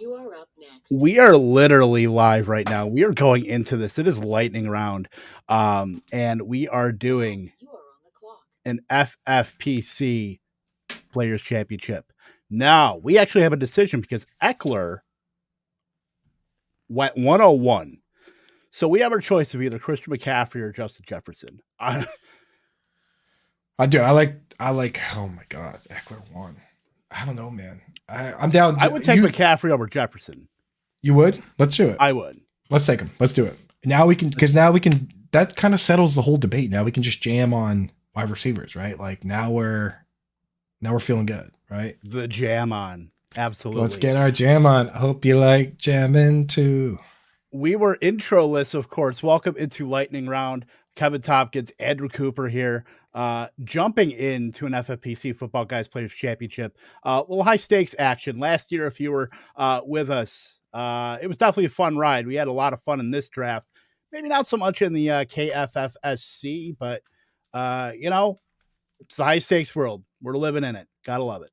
You are up next. We are literally live right now. We are going into this. It is lightning round. And we are doing You are on the clock. an FFPC Players Championship. Now, we actually have a decision because Eckler went 101. So we have our choice of either Christian McCaffrey or Justin Jefferson. I do. I like. Oh my God, Eckler won. I don't know, man. I'm down. I would take McCaffrey over Jefferson. You would? Let's do it. I would. Let's take him. Let's do it. Now we can, because now we can. That kind of settles the whole debate. Now we can just jam on wide receivers, right? Like now we're feeling good, right? The jam on. Absolutely. Let's get our jam on. I hope you like jamming too. We were introless, of course. Welcome into Lightning Round. Kevin Tompkins, Andrew Cooper here, jumping into an FFPC FootballGuys Players Championship. Little high stakes action. Last year, if you were with us, it was definitely a fun ride. We had a lot of fun in this draft. Maybe not so much in the KFFSC, but it's the high stakes world. We're living in it. Gotta love it.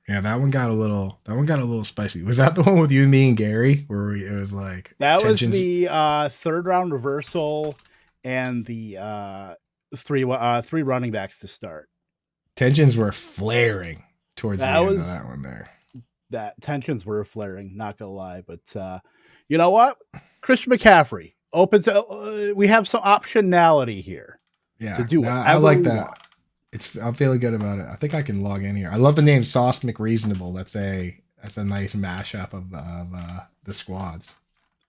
Yeah, that one got a little spicy. Was that the one with you, me, and Gary, where it was like that tensions? Was the third round reversal and the three running backs to start. Tensions were flaring towards the end of that one there. That tensions were flaring, not gonna lie, but you know what? Christian McCaffrey opens. We have some optionality here. Yeah, to do I like that. I'm feeling good about it. I think I can log in here. I love the name Sauce McReasonable. That's a nice mashup of the squads.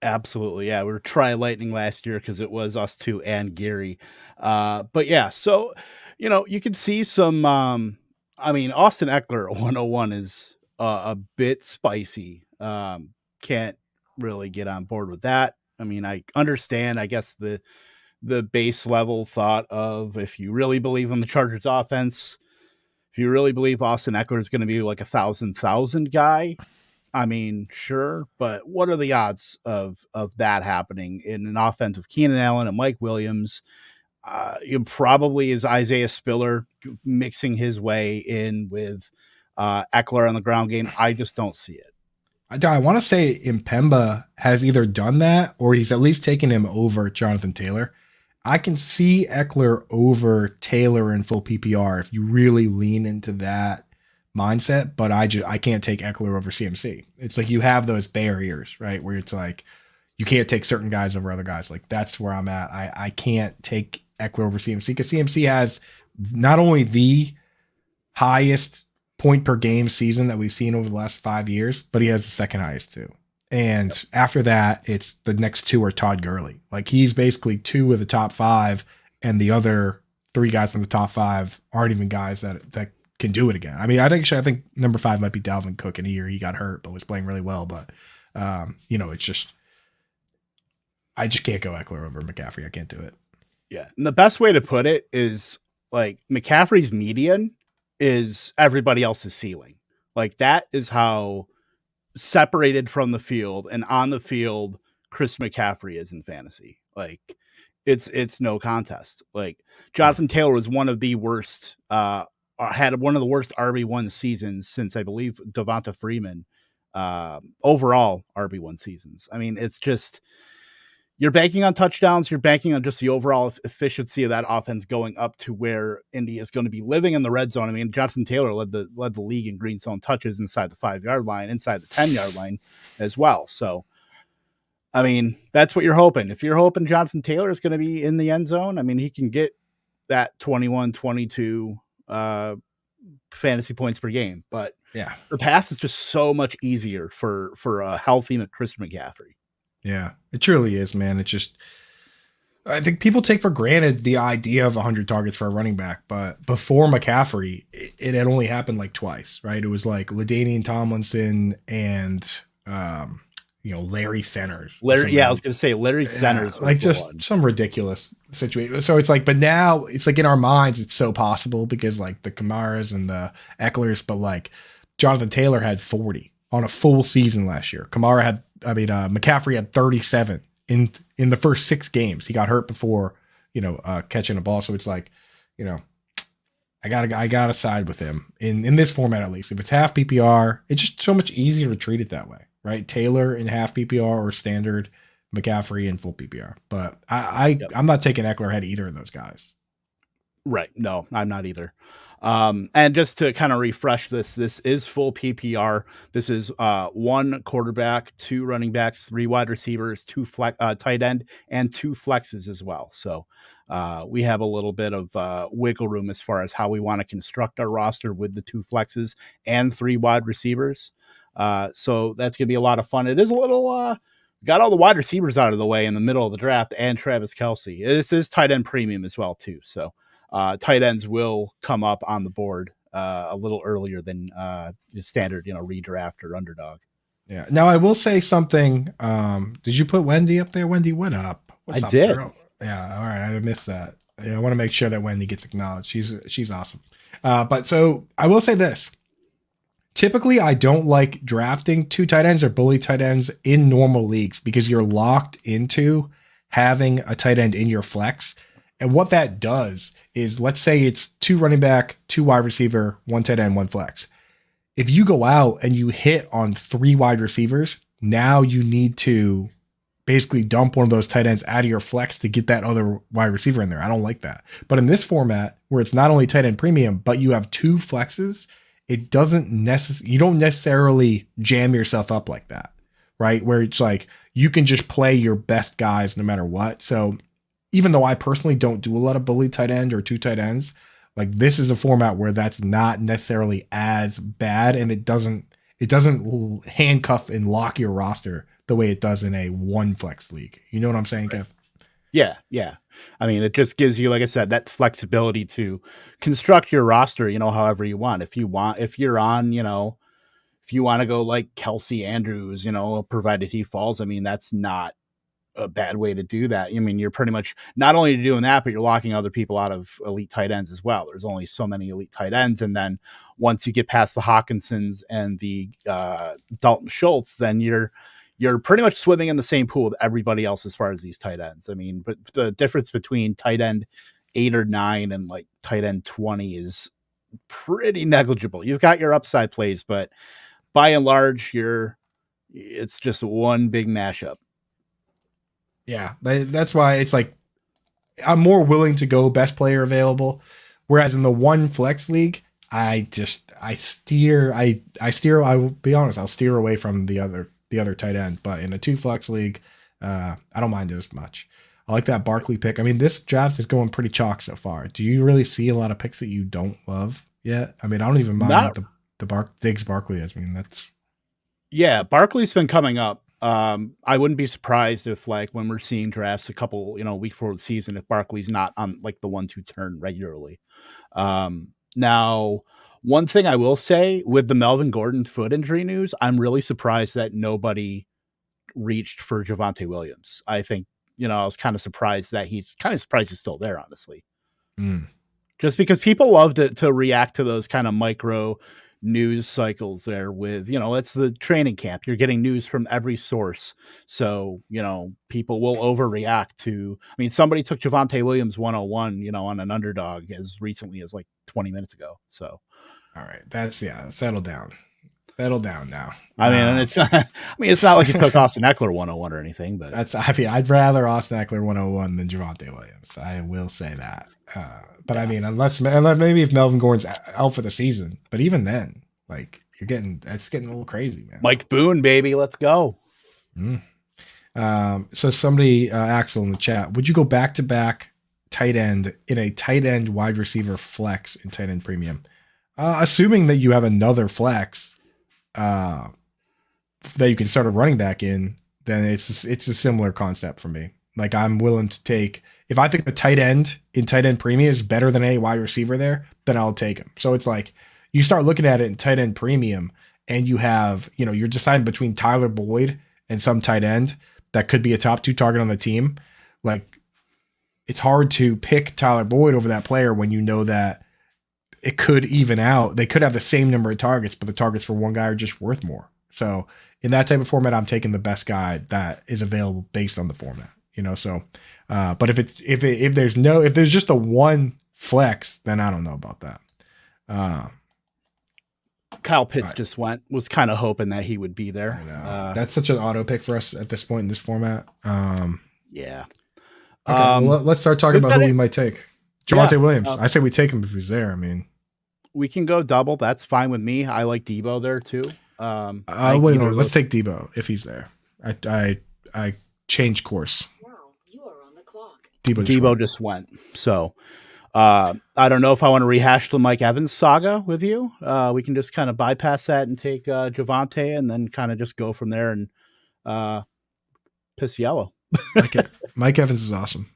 Absolutely. Yeah. We were try lightning last year because it was us two and Gary. But yeah, so you can see some Austin Eckler 101 is a bit spicy. Can't really get on board with that. I mean, I understand, I guess, the base level thought of if you really believe in the Chargers offense, if you really believe Austin Eckler is going to be like a 1,000 guy, I mean, sure, but what are the odds of that happening in an offense of Keenan Allen and Mike Williams? Probably is Isaiah Spiller mixing his way in with Eckler on the ground game. I just don't see it. I want to say Impemba has either done that or he's at least taken him over Jonathan Taylor. I can see Eckler over Taylor in full PPR if you really lean into that mindset, but I can't take Eckler over CMC. It's like you have those barriers, right? Where it's like you can't take certain guys over other guys. Like that's where I'm at. I can't take Eckler over CMC because CMC has not only the highest point per game season that we've seen over the last 5 years, but he has the second highest too. And after that, it's the next two are Todd Gurley. Like he's basically two of the top five, and the other three guys in the top five aren't even guys that can do it again. I mean, I think number 5 might be Dalvin Cook in a year he got hurt, but was playing really well. But it's just I just can't go Eckler over McCaffrey. I can't do it. Yeah, and the best way to put it is like McCaffrey's median is everybody else's ceiling. Like that is how separated from the field and on the field Chris McCaffrey is in fantasy. Like it's no contest. Like Jonathan Taylor was one of the worst had one of the worst RB1 seasons since I believe Devonta Freeman overall RB1 seasons. I mean, it's just you're banking on touchdowns. You're banking on just the overall efficiency of that offense going up to where Indy is going to be living in the red zone. I mean, Jonathan Taylor led the league in green zone touches inside the 5-yard line, inside the 10-yard line as well. So, I mean, that's what you're hoping. If you're hoping Jonathan Taylor is going to be in the end zone, I mean, he can get that 21, 22 fantasy points per game. But yeah, the path is just so much easier for a healthy Chris McCaffrey. Yeah, it truly is, man. It's just, I think people take for granted the idea of 100 targets for a running back, but before McCaffrey, it had only happened like twice, right? It was like LaDainian Tomlinson and, Larry Centers. Yeah, I was going to say Larry Centers. Like just some ridiculous situation. So it's like, but now it's like in our minds, it's so possible because like the Kamaras and the Ecklers, but like Jonathan Taylor had 40 on a full season last year. McCaffrey had 37 in the first 6 games. He got hurt before, catching a ball. So it's like, I gotta side with him in this format, at least. If it's half PPR, it's just so much easier to treat it that way. right? Taylor in half PPR or standard, McCaffrey in full PPR. But I'm not taking Eckler ahead of either of those guys. Right. No, I'm not either. And just to kind of refresh this is full PPR. This is 1 quarterback, 2 running backs, 3 wide receivers, 2 tight end, and 2 flexes as well. So we have a little bit of wiggle room as far as how we want to construct our roster with the 2 flexes and 3 wide receivers. So that's going to be a lot of fun. It is a little got all the wide receivers out of the way in the middle of the draft and Travis Kelce. This is tight end premium as well too. So tight ends will come up on the board a little earlier than standard, redraft or underdog. Yeah. Now I will say something. Did you put Wendy up there? Wendy, what up? What's up, did. Girl? Yeah. All right. I missed that. Yeah, I want to make sure that Wendy gets acknowledged. She's awesome. But so I will say this. Typically, I don't like drafting 2 tight ends or bully tight ends in normal leagues because you're locked into having a tight end in your flex. And what that does is, let's say it's 2 running back, 2 wide receiver, 1 tight end, 1 flex. If you go out and you hit on 3 wide receivers, now you need to basically dump one of those tight ends out of your flex to get that other wide receiver in there. I don't like that. But in this format, where it's not only tight end premium, but you have 2 flexes, it doesn't you don't necessarily jam yourself up like that, right? Where it's like you can just play your best guys no matter what. So even though I personally don't do a lot of bully tight end or 2 tight ends, like this is a format where that's not necessarily as bad, and it doesn't handcuff and lock your roster the way it does in a 1 flex league. You know what I'm saying, Kev? Yeah. I mean, it just gives you, like I said, that flexibility to construct your roster, however you want. If you want to go like Kelce Andrews, provided he falls, I mean, that's not a bad way to do that. I mean, you're pretty much not only doing that, but you're locking other people out of elite tight ends as well. There's only so many elite tight ends. And then once you get past the Hawkinsons and the Dalton Schultz, then you're pretty much swimming in the same pool with everybody else as far as these tight ends. I mean, but the difference between tight end 8 or 9 and like tight end 20 is pretty negligible. You've got your upside plays, but by and large, it's just one big mashup. Yeah, that's why it's like I'm more willing to go best player available. Whereas in the 1 flex league, I will be honest, I'll steer away from the other tight end. But in a 2 flex league, I don't mind it as much. I like that Barkley pick. I mean, this draft is going pretty chalk so far. Do you really see a lot of picks that you don't love yet? I mean, I don't even mind the Diggs Barkley. I mean, that's. Yeah, Barkley's been coming up. I wouldn't be surprised if, like, when we're seeing drafts a couple, week before the season, if Barkley's not on like the 1-2 turn regularly. Now, one thing I will say with the Melvin Gordon foot injury news, I'm really surprised that nobody reached for Javonte Williams. I think, I was kind of surprised he's still there, honestly. Just because people love to react to those kind of micro news cycles there with, it's the training camp. You're getting news from every source. So, people will overreact to, I mean, somebody took Javonte Williams 101, on an underdog as recently as like 20 minutes ago. So, all right. Settle down. Settle down now. I mean, it's not like you took Austin Eckler 101 or anything, but I'd rather Austin Eckler 101 than Javonte Williams. I will say that. But yeah. I mean, unless maybe if Melvin Gordon's out for the season, but even then, like it's getting a little crazy, man. Mike Boone, baby, let's go. So somebody, Axel in the chat, would you go back to back tight end in a tight end wide receiver flex in tight end premium? Assuming that you have another flex, that you can start a running back in, then it's a similar concept for me. Like I'm willing to take, if I think the tight end in tight end premium is better than a wide receiver there, then I'll take him. So it's like you start looking at it in tight end premium and you have, you're deciding between Tyler Boyd and some tight end that could be a top 2 target on the team. Like it's hard to pick Tyler Boyd over that player when you know that it could even out. They could have the same number of targets, but the targets for one guy are just worth more. So in that type of format, I'm taking the best guy that is available based on the format. So, but if there's just a 1 flex, then I don't know about that. Kyle Pitts just went. Was kind of hoping that he would be there. I know. That's such an auto pick for us at this point in this format. Yeah. Okay, well, let's start talking about who we might take. Javonte Williams. I say we take him if he's there. I mean, we can go double. That's fine with me. I like Debo there too. Wait, let's take Debo if he's there. I changed course. Now you are on the clock. Debo just went. So I don't know if I want to rehash the Mike Evans saga with you. We can just kind of bypass that and take Javonte and then kind of just go from there and piss yellow. Mike Evans is awesome.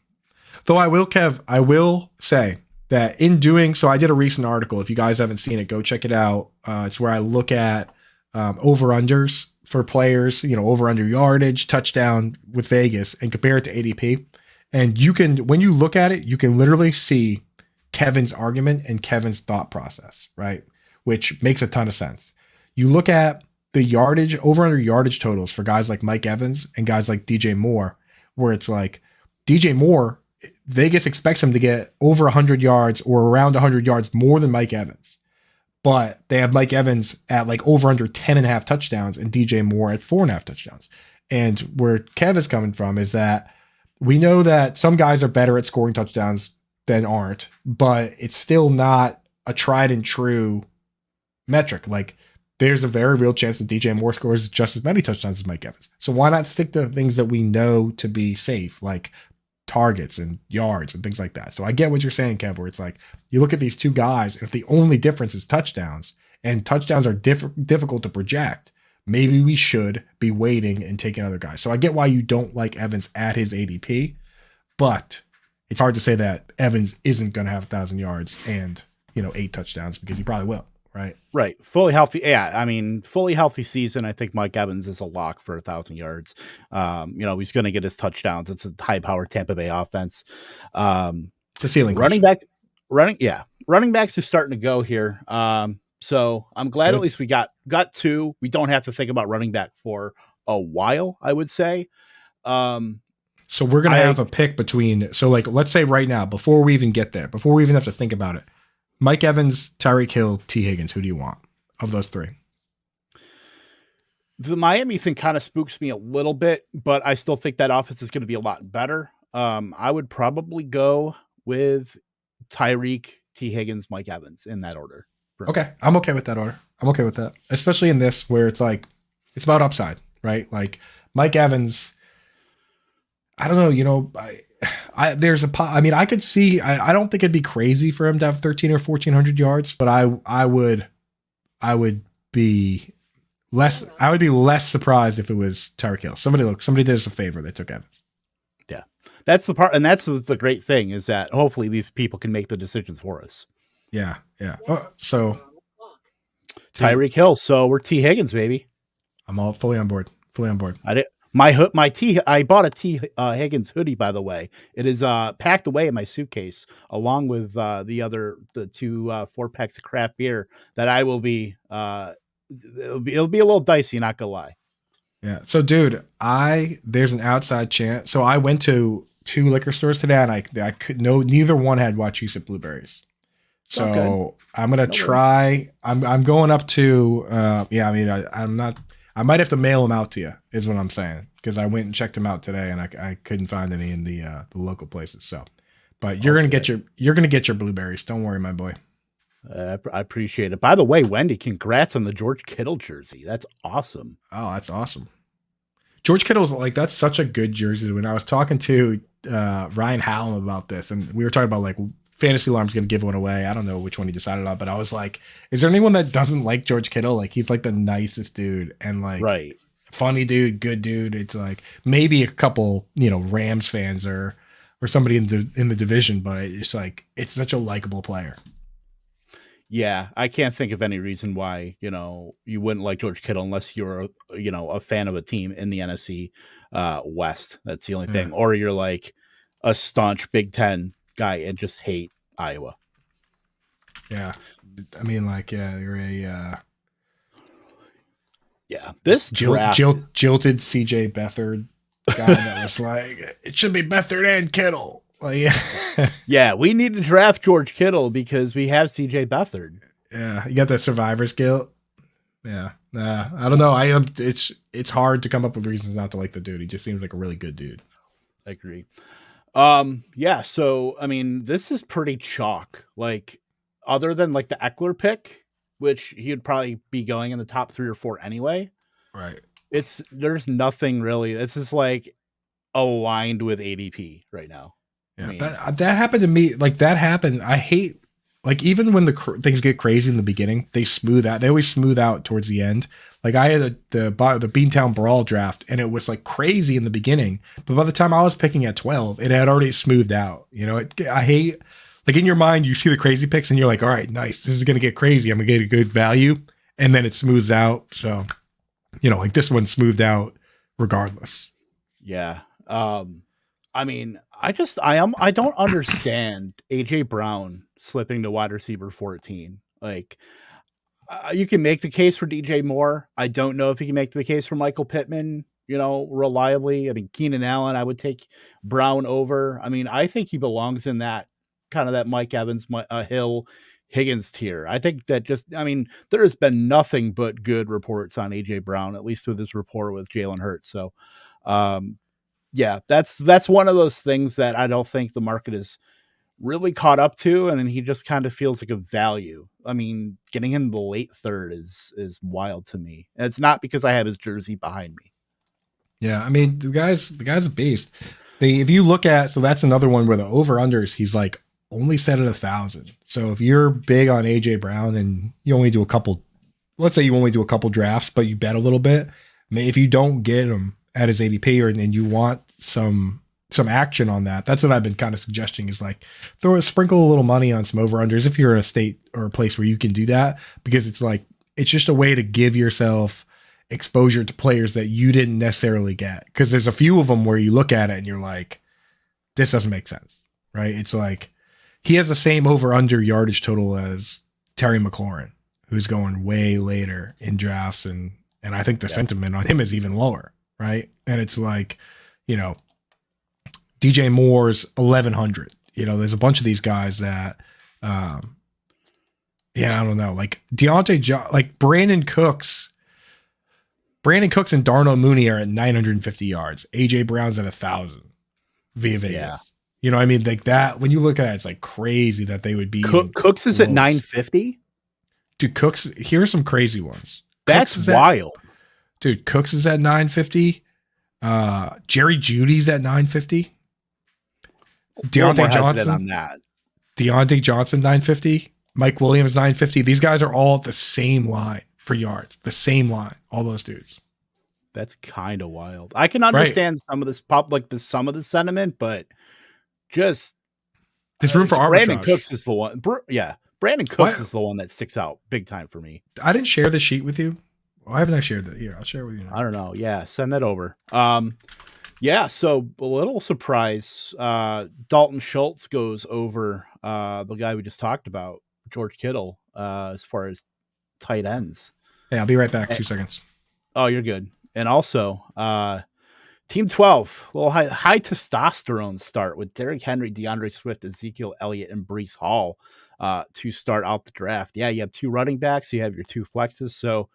Though I will say that in doing so, I did a recent article. If you guys haven't seen it, go check it out. It's where I look at over-unders for players, over-under yardage, touchdown with Vegas, and compare it to ADP. And you can, when you look at it, you can literally see Kevin's argument and Kevin's thought process, right? Which makes a ton of sense. You look at the yardage, over-under yardage totals for guys like Mike Evans and guys like DJ Moore, where it's like DJ Moore, Vegas expects him to get over 100 yards or around 100 yards more than Mike Evans. But they have Mike Evans at like over under 10.5 touchdowns and DJ Moore at 4.5 touchdowns. And where Kev is coming from is that we know that some guys are better at scoring touchdowns than aren't, but it's still not a tried and true metric. Like there's a very real chance that DJ Moore scores just as many touchdowns as Mike Evans. So why not stick to things that we know to be safe, like targets and yards and things like that. So I get what you're saying, Kev, where it's like you look at these two guys, and if the only difference is touchdowns, and touchdowns are difficult to project, maybe we should be waiting and taking other guys. So I get why you don't like Evans at his ADP, but it's hard to say that Evans isn't going to have 1,000 yards and 8 touchdowns, because he probably will. Right. Fully healthy. Yeah. I mean, fully healthy season. I think Mike Evans is a lock for 1,000 yards. He's going to get his touchdowns. It's a high powered Tampa Bay offense. It's a ceiling. Running backs are starting to go here. So I'm glad at least we got 2. We don't have to think about running back for a while, I would say. So we're going to have a pick between, let's say right now, before we even get there, before we even have to think about it, Mike Evans, Tyreek Hill, T. Higgins. Who do you want of those 3? The Miami thing kind of spooks me a little bit, but I still think that offense is going to be a lot better. I would probably go with Tyreek, T. Higgins, Mike Evans in that order. Okay. I'm okay with that order. I'm okay with that. Especially in this where it's like, it's about upside, right? Like Mike Evans, I don't know, I could see, I don't think it'd be crazy for him to have 1,300 or 1,400 yards, but I would be less surprised if it was Tyreek Hill. Somebody did us a favor. They took Evans. Yeah. That's the part. And that's the great thing is that hopefully these people can make the decisions for us. Yeah. Yeah. So Tyreek Hill. So we're T. Higgins, baby. I'm all fully on board. I bought a T. Higgins hoodie, by the way. It is packed away in my suitcase, along with the 2 4-packs of craft beer that I will be. It'll be a little dicey, not gonna lie. Yeah. So, dude, there's an outside chance. So I went to 2 liquor stores today, and I could neither one had Wachusett blueberries. So okay. I'm gonna try. I'm going up to. I'm not. I might have to mail them out to you, is what I'm saying, because I went and checked them out today, and I couldn't find any in the local places. So, but you're gonna get your blueberries. Don't worry, my boy. I appreciate it. By the way, Wendy, congrats on the George Kittle jersey. That's awesome. Oh, that's awesome. George Kittle's that's such a good jersey. When I was talking to Ryan Hallam about this, and we were talking about Fantasy Alarm's going to give one away. I don't know which one he decided on, but I was like, is there anyone that doesn't like George Kittle? He's the nicest dude and right. Funny dude, good dude. It's maybe a couple, Rams fans or somebody in the division, but it's it's such a likable player. Yeah, I can't think of any reason why, you wouldn't like George Kittle unless you're, a fan of a team in the NFC West. That's the only thing. Or you're a staunch Big Ten guy and just hate Iowa. Yeah. I mean, you're a this draft jilted CJ Beathard guy that was it should be Beathard and Kittle. Yeah, we need to draft George Kittle because we have CJ Beathard. Yeah, you got that survivor's guilt. Yeah. Nah, I don't know. It's hard to come up with reasons not to like the dude. He just seems like a really good dude. I agree. Yeah, so I mean, this is pretty chalk. Like, other than like the Eckler pick, which he would probably be going in the top 3 or 4 anyway. Right. There's nothing really. This is like aligned with ADP right now. Yeah, I mean, that happened to me. Like that happened. I hate like even when things get crazy in the beginning, they smooth out. They always smooth out towards the end. Like I had the Beantown Brawl draft, and it was like crazy in the beginning, but by the time I was picking at 12, it had already smoothed out. You know, I hate like in your mind you see the crazy picks, and you're like, all right, nice, this is gonna get crazy. I'm gonna get a good value, and then it smooths out. So, you know, like this one smoothed out regardless. yeah. I mean, I don't understand AJ Brown slipping to wide receiver 14. Like, you can make the case for DJ Moore. I don't know if you can make the case for Michael Pittman, you know, reliably. I mean, Keenan Allen, I would take Brown over. I mean, I think he belongs in that kind of that Mike Evans, Hill, Higgins tier. I think that there has been nothing but good reports on AJ Brown, at least with his rapport with Jalen Hurts. So, yeah, that's one of those things that I don't think the market is really caught up to, and he just kind of feels like a value. I mean, getting in the late third is wild to me. And it's not because I have his jersey behind me. Yeah, I mean the guy's a beast. If you look at, so that's another one where the over unders he's like only set at 1,000. So if you're big on AJ Brown and you only do a couple, let's say you only do a couple drafts, but you bet a little bit, if you don't get him at his ADP and you want some action on that, that's what I've been kind of suggesting is like sprinkle a little money on some over unders if you're in a state or a place where you can do that, because it's like it's just a way to give yourself exposure to players that you didn't necessarily get, because there's a few of them where you look at it and you're like, this doesn't make sense, right? It's like he has the same over under yardage total as Terry McLaurin, who's going way later in drafts, and I think the sentiment on him is even lower, right? And it's like, you know, DJ Moore's 1,100. You know, there's a bunch of these guys that, I don't know, like like Brandon Cooks and Darnell Mooney are at 950 yards. AJ Brown's at 1,000 via Vegas. Yeah. You know what I mean? Like that, when you look at it, it's like crazy that they would be. Cooks is at 950. Dude, Cooks, here's some crazy ones. That's wild. Dude, Cooks is at 950. Jerry Judy's at 950. Deante Johnson on that. Deante Johnson 950. Mike Williams 950. These guys are all at the same line for yards. The same line. All those dudes. That's kind of wild. I can understand some of this some of the sentiment, but just there's room for arbitrage. Brandon Cooks is the one. Brandon Cooks is the one that sticks out big time for me. I didn't share the sheet with you. Why haven't I shared that? Here, I'll share it with you now. I don't know. Yeah, send that over. Yeah, so a little surprise. Dalton Schultz goes over the guy we just talked about, George Kittle, as far as tight ends. Hey, I'll be right back. 2 seconds. Oh, you're good. And also, Team 12, a little high testosterone start with Derrick Henry, DeAndre Swift, Ezekiel Elliott, and Breece Hall to start out the draft. Yeah, you have 2 running backs, you have your 2 flexes, so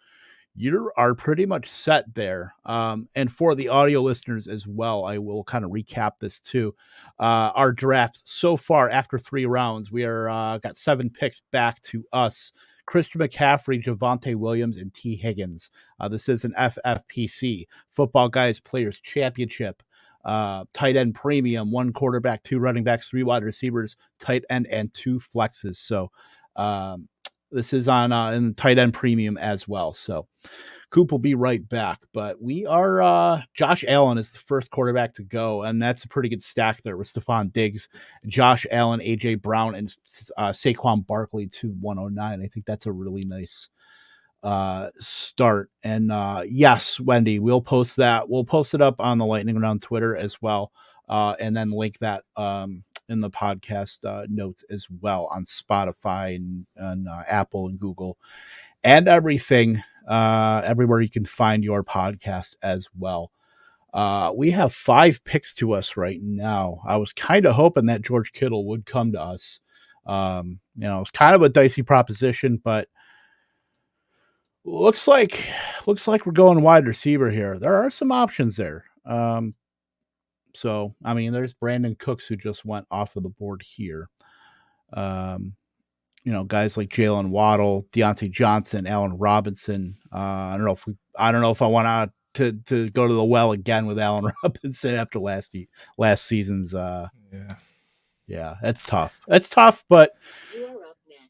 you are pretty much set there. And for the audio listeners as well, I will kind of recap this too. Our draft so far after 3 rounds, we are got 7 picks back to us. Christian McCaffrey, Javonte Williams, and T. Higgins. This is an FFPC FootballGuys Players Championship. Tight end premium, 1 quarterback, 2 running backs, 3 wide receivers, tight end, and 2 flexes. So this is on in tight end premium as well. So Coop will be right back, but we are Josh Allen is the first quarterback to go, and that's a pretty good stack there with Stephon Diggs, Josh Allen, AJ Brown, and Saquon Barkley to 109. I think that's a really nice start. And yes, Wendy, we'll post that. We'll post it up on the Lightning Round Twitter as well, and then link that in the podcast notes as well on Spotify and Apple and Google and everything. Everywhere you can find your podcast as well. We have 5 picks to us right now. I was kind of hoping that George Kittle would come to us. It's kind of a dicey proposition, but Looks like we're going wide receiver here. There are some options there. So I mean, there's Brandon Cooks who just went off of the board here. Guys like Jalen Waddle, Deante Johnson, Allen Robinson. I don't know if I want to go to the well again with Allen Robinson after last season's. Yeah, it's tough. It's tough, but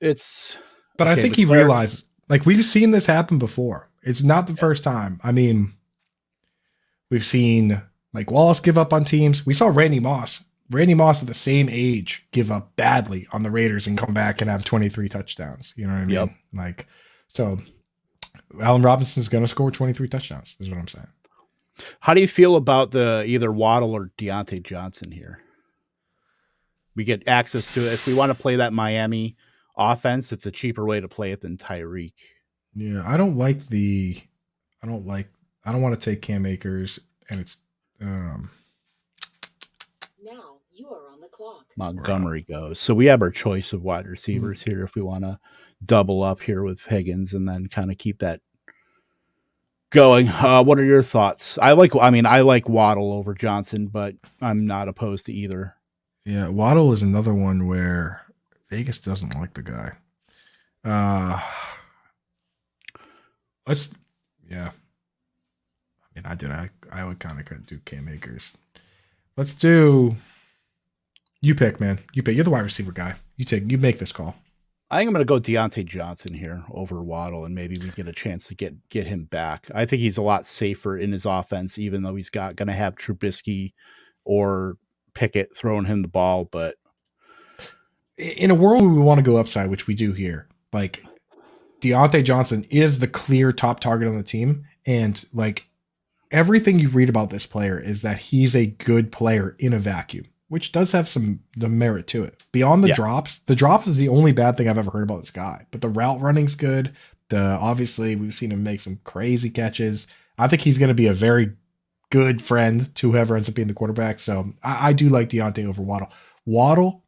it's. But okay, I think he realized, like, we've seen this happen before. It's not the first time. I mean, we've seen Mike Wallace give up on teams. We saw Randy Moss at the same age give up badly on the Raiders and come back and have 23 touchdowns. You know what I mean? Yep. Like, so Allen Robinson's going to score 23 touchdowns is what I'm saying. How do you feel about the either Waddle or Deante Johnson here? We get access to it. If we want to play that Miami offense, it's a cheaper way to play it than Tyreek. Yeah, I don't want to take Cam Akers, and it's Now you are on the clock. Montgomery goes. So we have our choice of wide receivers here if we want to double up here with Higgins and then kind of keep that going. What are your thoughts? I like Waddle over Johnson, but I'm not opposed to either. Yeah, Waddle is another one where Vegas doesn't like the guy. I would kind of do Cam Akers. Let's do. You pick, man. You pick. You're the wide receiver guy. You make this call. I think I'm going to go Deante Johnson here over Waddle, and maybe we get a chance to get him back. I think he's a lot safer in his offense, even though he's going to have Trubisky or Pickett throwing him the ball. But in a world where we want to go upside, which we do here, like Deante Johnson is the clear top target on the team, and like everything you read about this player is that he's a good player in a vacuum, which does have the merit to it. Beyond the drops is the only bad thing I've ever heard about this guy. But the route running's good. Obviously we've seen him make some crazy catches. I think he's going to be a very good friend to whoever ends up being the quarterback. So I do like Deante over Waddle. Waddle,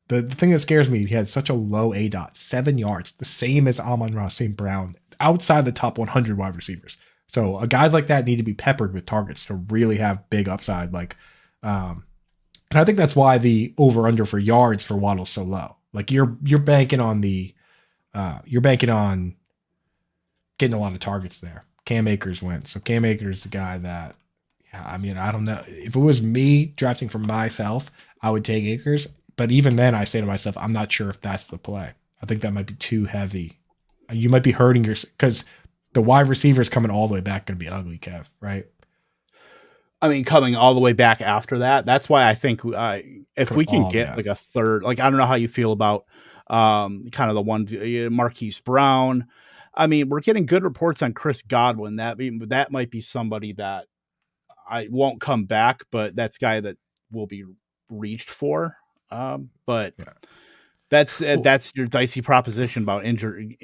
the thing that scares me, he had such a low ADOT, 7 yards, the same as Amon-Ra St. Brown, outside the top 100 wide receivers. So guys like that need to be peppered with targets to really have big upside. And I think that's why the over/under for yards for Waddle is so low. Like you're banking on getting a lot of targets there. Cam Akers went, so Cam Akers is the guy that. I mean, I don't know if it was me drafting for myself, I would take Akers. But even then, I say to myself, I'm not sure if that's the play. I think that might be too heavy. You might be hurting yourself because the wide receivers coming all the way back going to be ugly, Kev, right? I mean, coming all the way back after that. That's why I think if we can get like a third, like I don't know how you feel about kind of the one Marquise Brown. I mean, we're getting good reports on Chris Godwin. That might be somebody that I won't come back, but that's a guy that will be reached for. That's your dicey proposition about injury,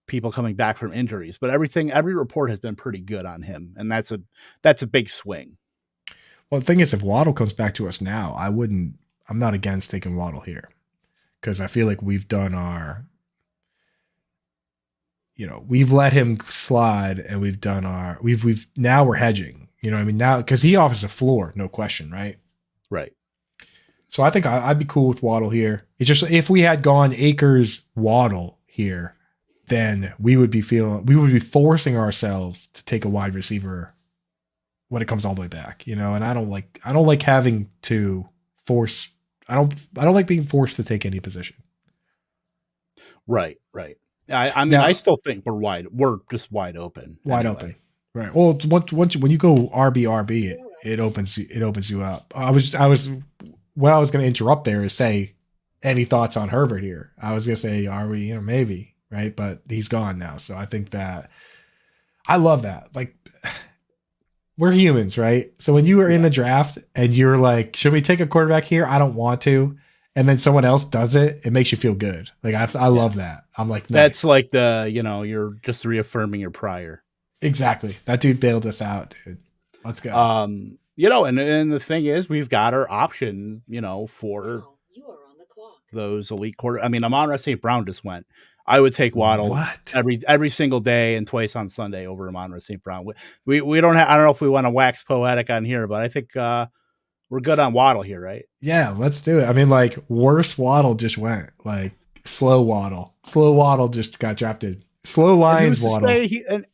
people coming back from injuries, but every report has been pretty good on him. And that's a big swing. Well, the thing is, if Waddle comes back to us now, I'm not against taking Waddle here because I feel like we've done we've let him slide and now we're hedging, you know what I mean? Now, cause he offers a floor, no question. Right. Right. So I think I'd be cool with Waddle here. It's just, if we had gone Akers Waddle here, then we would be forcing ourselves to take a wide receiver when it comes all the way back, and I don't like having to force. I don't like being forced to take any position. Right. I mean, I still think we're just wide open. Wide open. Right. Well, once when you go RB, it opens you up. What I was going to interrupt there is say, any thoughts on Herbert here? I was going to say, are we, maybe, right? But he's gone now. So I think that I love that. Like, we're humans, right? So when you were in the draft and you're like, should we take a quarterback here? I don't want to. And then someone else does it. It makes you feel good. Like, I love that. I'm like, nice. That's like you're just reaffirming your prior. Exactly. That dude bailed us out, dude. Let's go. And the thing is, we've got our option, for you are on the clock. Those elite quarter. I mean, Amon-Ra St. Brown just went. I would take Waddle What? every single day and twice on Sunday over Amon-Ra St. Brown. We don't have, I don't know if we want to wax poetic on here, but I think we're good on Waddle here, right? Yeah, let's do it. I mean, like, worse Waddle just went. Like, slow Waddle. Slow Waddle just got drafted. Slow Lions Waddle.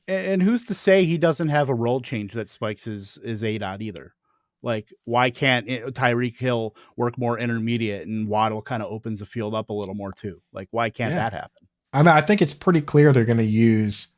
And who's to say he doesn't have a role change that spikes his ADOT either? Like, why can't Tyreek Hill work more intermediate and Waddle kind of opens the field up a little more too? Like, why can't that happen? I mean, I think it's pretty clear they're going to use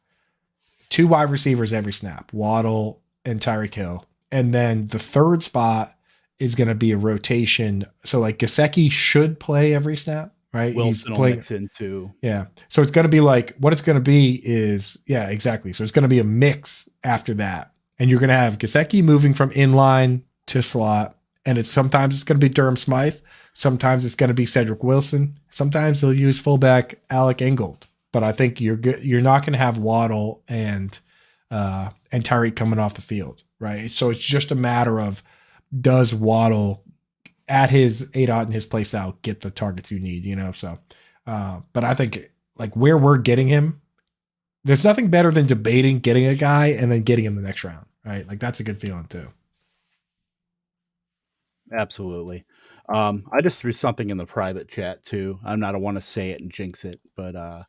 2 wide receivers every snap, Waddle and Tyreek Hill. And then the third spot is going to be a rotation. So, like, Gesicki should play every snap, right? Wilson will mix in too. Yeah. So it's going to be like, what it's going to be is, yeah, exactly. So it's going to be a mix after that. And you're going to have Gesicki moving from inline to slot. And sometimes it's going to be Durham Smythe. Sometimes it's going to be Cedric Wilson. Sometimes they'll use fullback Alec Ingold. But I think you're not going to have Waddle and Tyreek coming off the field, right? So it's just a matter of, does Waddle at his ADOT and his play style get the targets you need, you know? So, but I think like where we're getting him, there's nothing better than debating getting a guy and then getting him the next round, right? Like that's a good feeling too. Absolutely. I just threw something in the private chat too. I don't want to say it and jinx it, but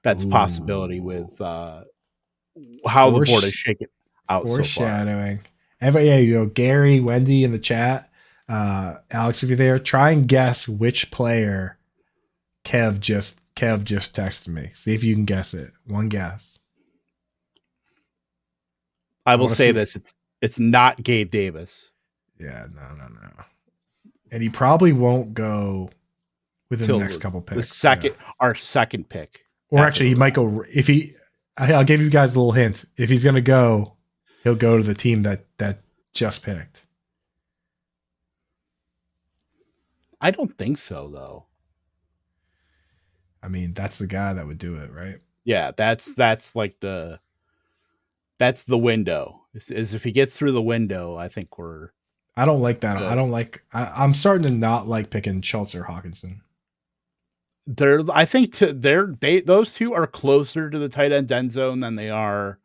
that's a possibility with how the board is shaken out so far. Foreshadowing. Yeah, Gary, Wendy in the chat. Alex, if you're there, try and guess which player Kev just texted me. See if you can guess it. One guess. I will say this: it's not Gabe Davis. Yeah, no. And he probably won't go within the next couple picks. Our second pick. Or actually, he might go if he. I'll give you guys a little hint. If he's gonna go, he'll go to the team that just picked. I don't think so, though. I mean, that's the guy that would do it, right? Yeah, that's like the window. Is if he gets through the window, I think we're. I don't like that. Good. I'm starting to not like picking Schultz or Hawkinson. Those two are closer to the tight end zone than they are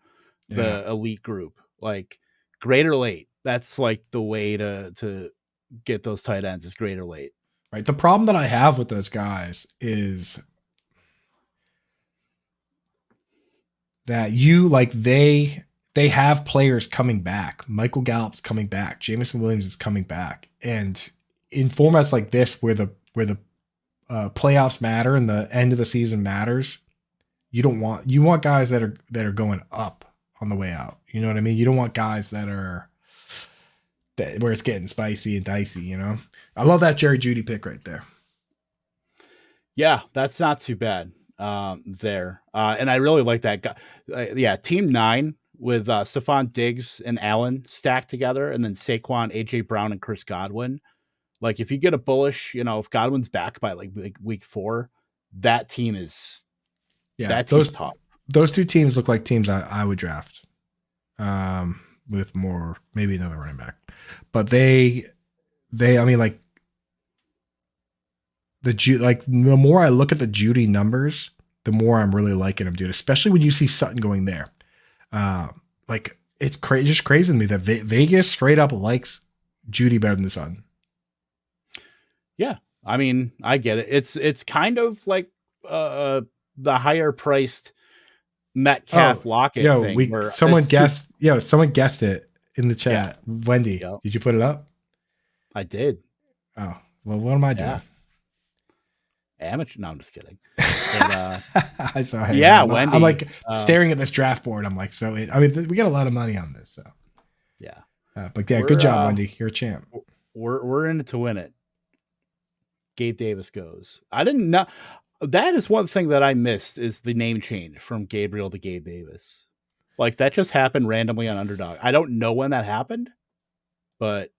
the elite group. Like great or late. That's like the way to get those tight ends is great or late. Right. The problem that I have with those guys is that they have players coming back. Michael Gallup's coming back. Jameson Williams is coming back. And in formats like this, where the playoffs matter and the end of the season matters, you want guys that are going up on the way out. You know what I mean? You don't want guys where it's getting spicy and dicey. You know, I love that Jerry Jeudy pick right there. Yeah, that's not too bad there. And I really like that guy. Team 9 with Stephon Diggs and Allen stacked together, and then Saquon, AJ Brown, and Chris Godwin. Like if you get a bullish, if Godwin's back by like week 4, that team is top. Those two teams look like teams I would draft. With more, maybe another running back, but I mean, like the more I look at the Jeudy numbers, the more I'm really liking him, dude. Especially when you see Sutton going there. Like it's just crazy to me that Vegas straight up likes Jeudy better than the Sutton. Yeah, I mean, I get it. It's kind of like the higher priced Metcalf Lockett thing. Someone guessed it in the chat. Yeah. Wendy, Did you put it up? I did. Oh, well, what am I doing? Amateur? No, I'm just kidding. But, Wendy. I'm like staring at this draft board. I'm like, we got a lot of money on this. So yeah. But yeah, good job, Wendy. You're a champ. We're in it to win it. Gabe Davis goes. I didn't know. That is one thing that I missed is the name change from Gabriel to Gabe Davis. Like that just happened randomly on Underdog. I don't know when that happened, but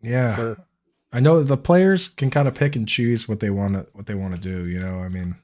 yeah, sure. I know the players can kind of pick and choose what they want to do. You know, I mean,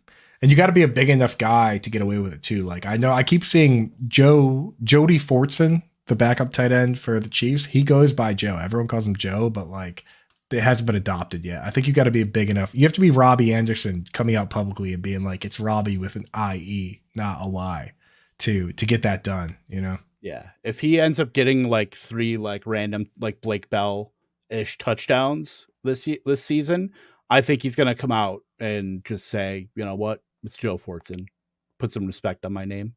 and you got to be a big enough guy to get away with it too. Like I know I keep seeing Jody Fortson, the backup tight end for the Chiefs. He goes by Joe. Everyone calls him Joe, but like it hasn't been adopted yet. I think you got to be big enough. You have to be Robbie Anderson coming out publicly and being like, it's Robbie with an IE, not a Y, to get that done, you know? Yeah. If he ends up getting like 3 like random like Blake Bell-ish touchdowns this season, I think he's going to come out and just say, you know what, it's Joe Fortson. Put some respect on my name,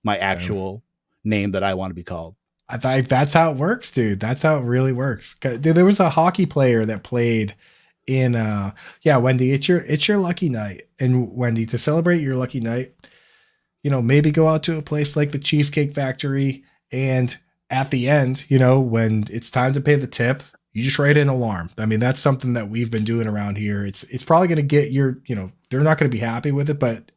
my actual name that I want to be called. I think that's how it works, dude. That's how it really works. Dude, there was a hockey player that played in Wendy, it's your lucky night. And Wendy, to celebrate your lucky night, you know, maybe go out to a place like the Cheesecake Factory, and at the end, you know, when it's time to pay the tip, you just write an alarm. I mean, that's something that we've been doing around here. It's probably going to get they're not going to be happy with it, but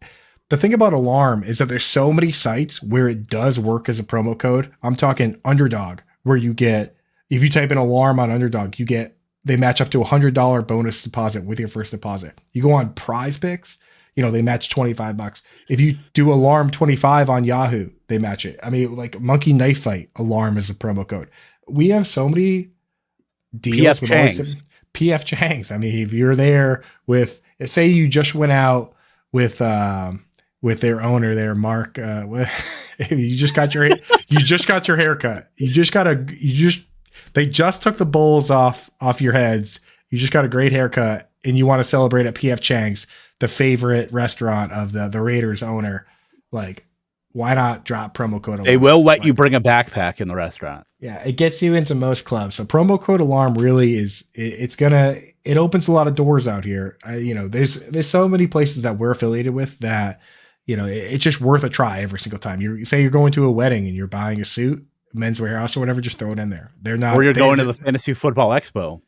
the thing about alarm is that there's so many sites where it does work as a promo code. I'm talking Underdog, where you get, if you type in alarm on Underdog, they match up to $100 bonus deposit with your first deposit. You go on Prize Picks, you know, they match $25. If you do alarm 25 on Yahoo, they match it. I mean, like Monkey Knife Fight, alarm is a promo code. We have so many deals with PF Chang's. I mean, if you're there with, say you just went out with their owner there, Mark, you just got your haircut. They just took the bowls off your heads. You just got a great haircut and you want to celebrate at PF Chang's, the favorite restaurant of the Raiders owner. Like, why not drop promo code alarm? They will let you bring a backpack in the restaurant. Yeah, it gets you into most clubs. So promo code alarm really it opens a lot of doors out here. There's so many places that we're affiliated with that, you know, it's just worth a try every single time. You say you're going to a wedding and you're buying a suit, Men's Warehouse or whatever, just throw it in there. Or you're going to the Fantasy Football Expo.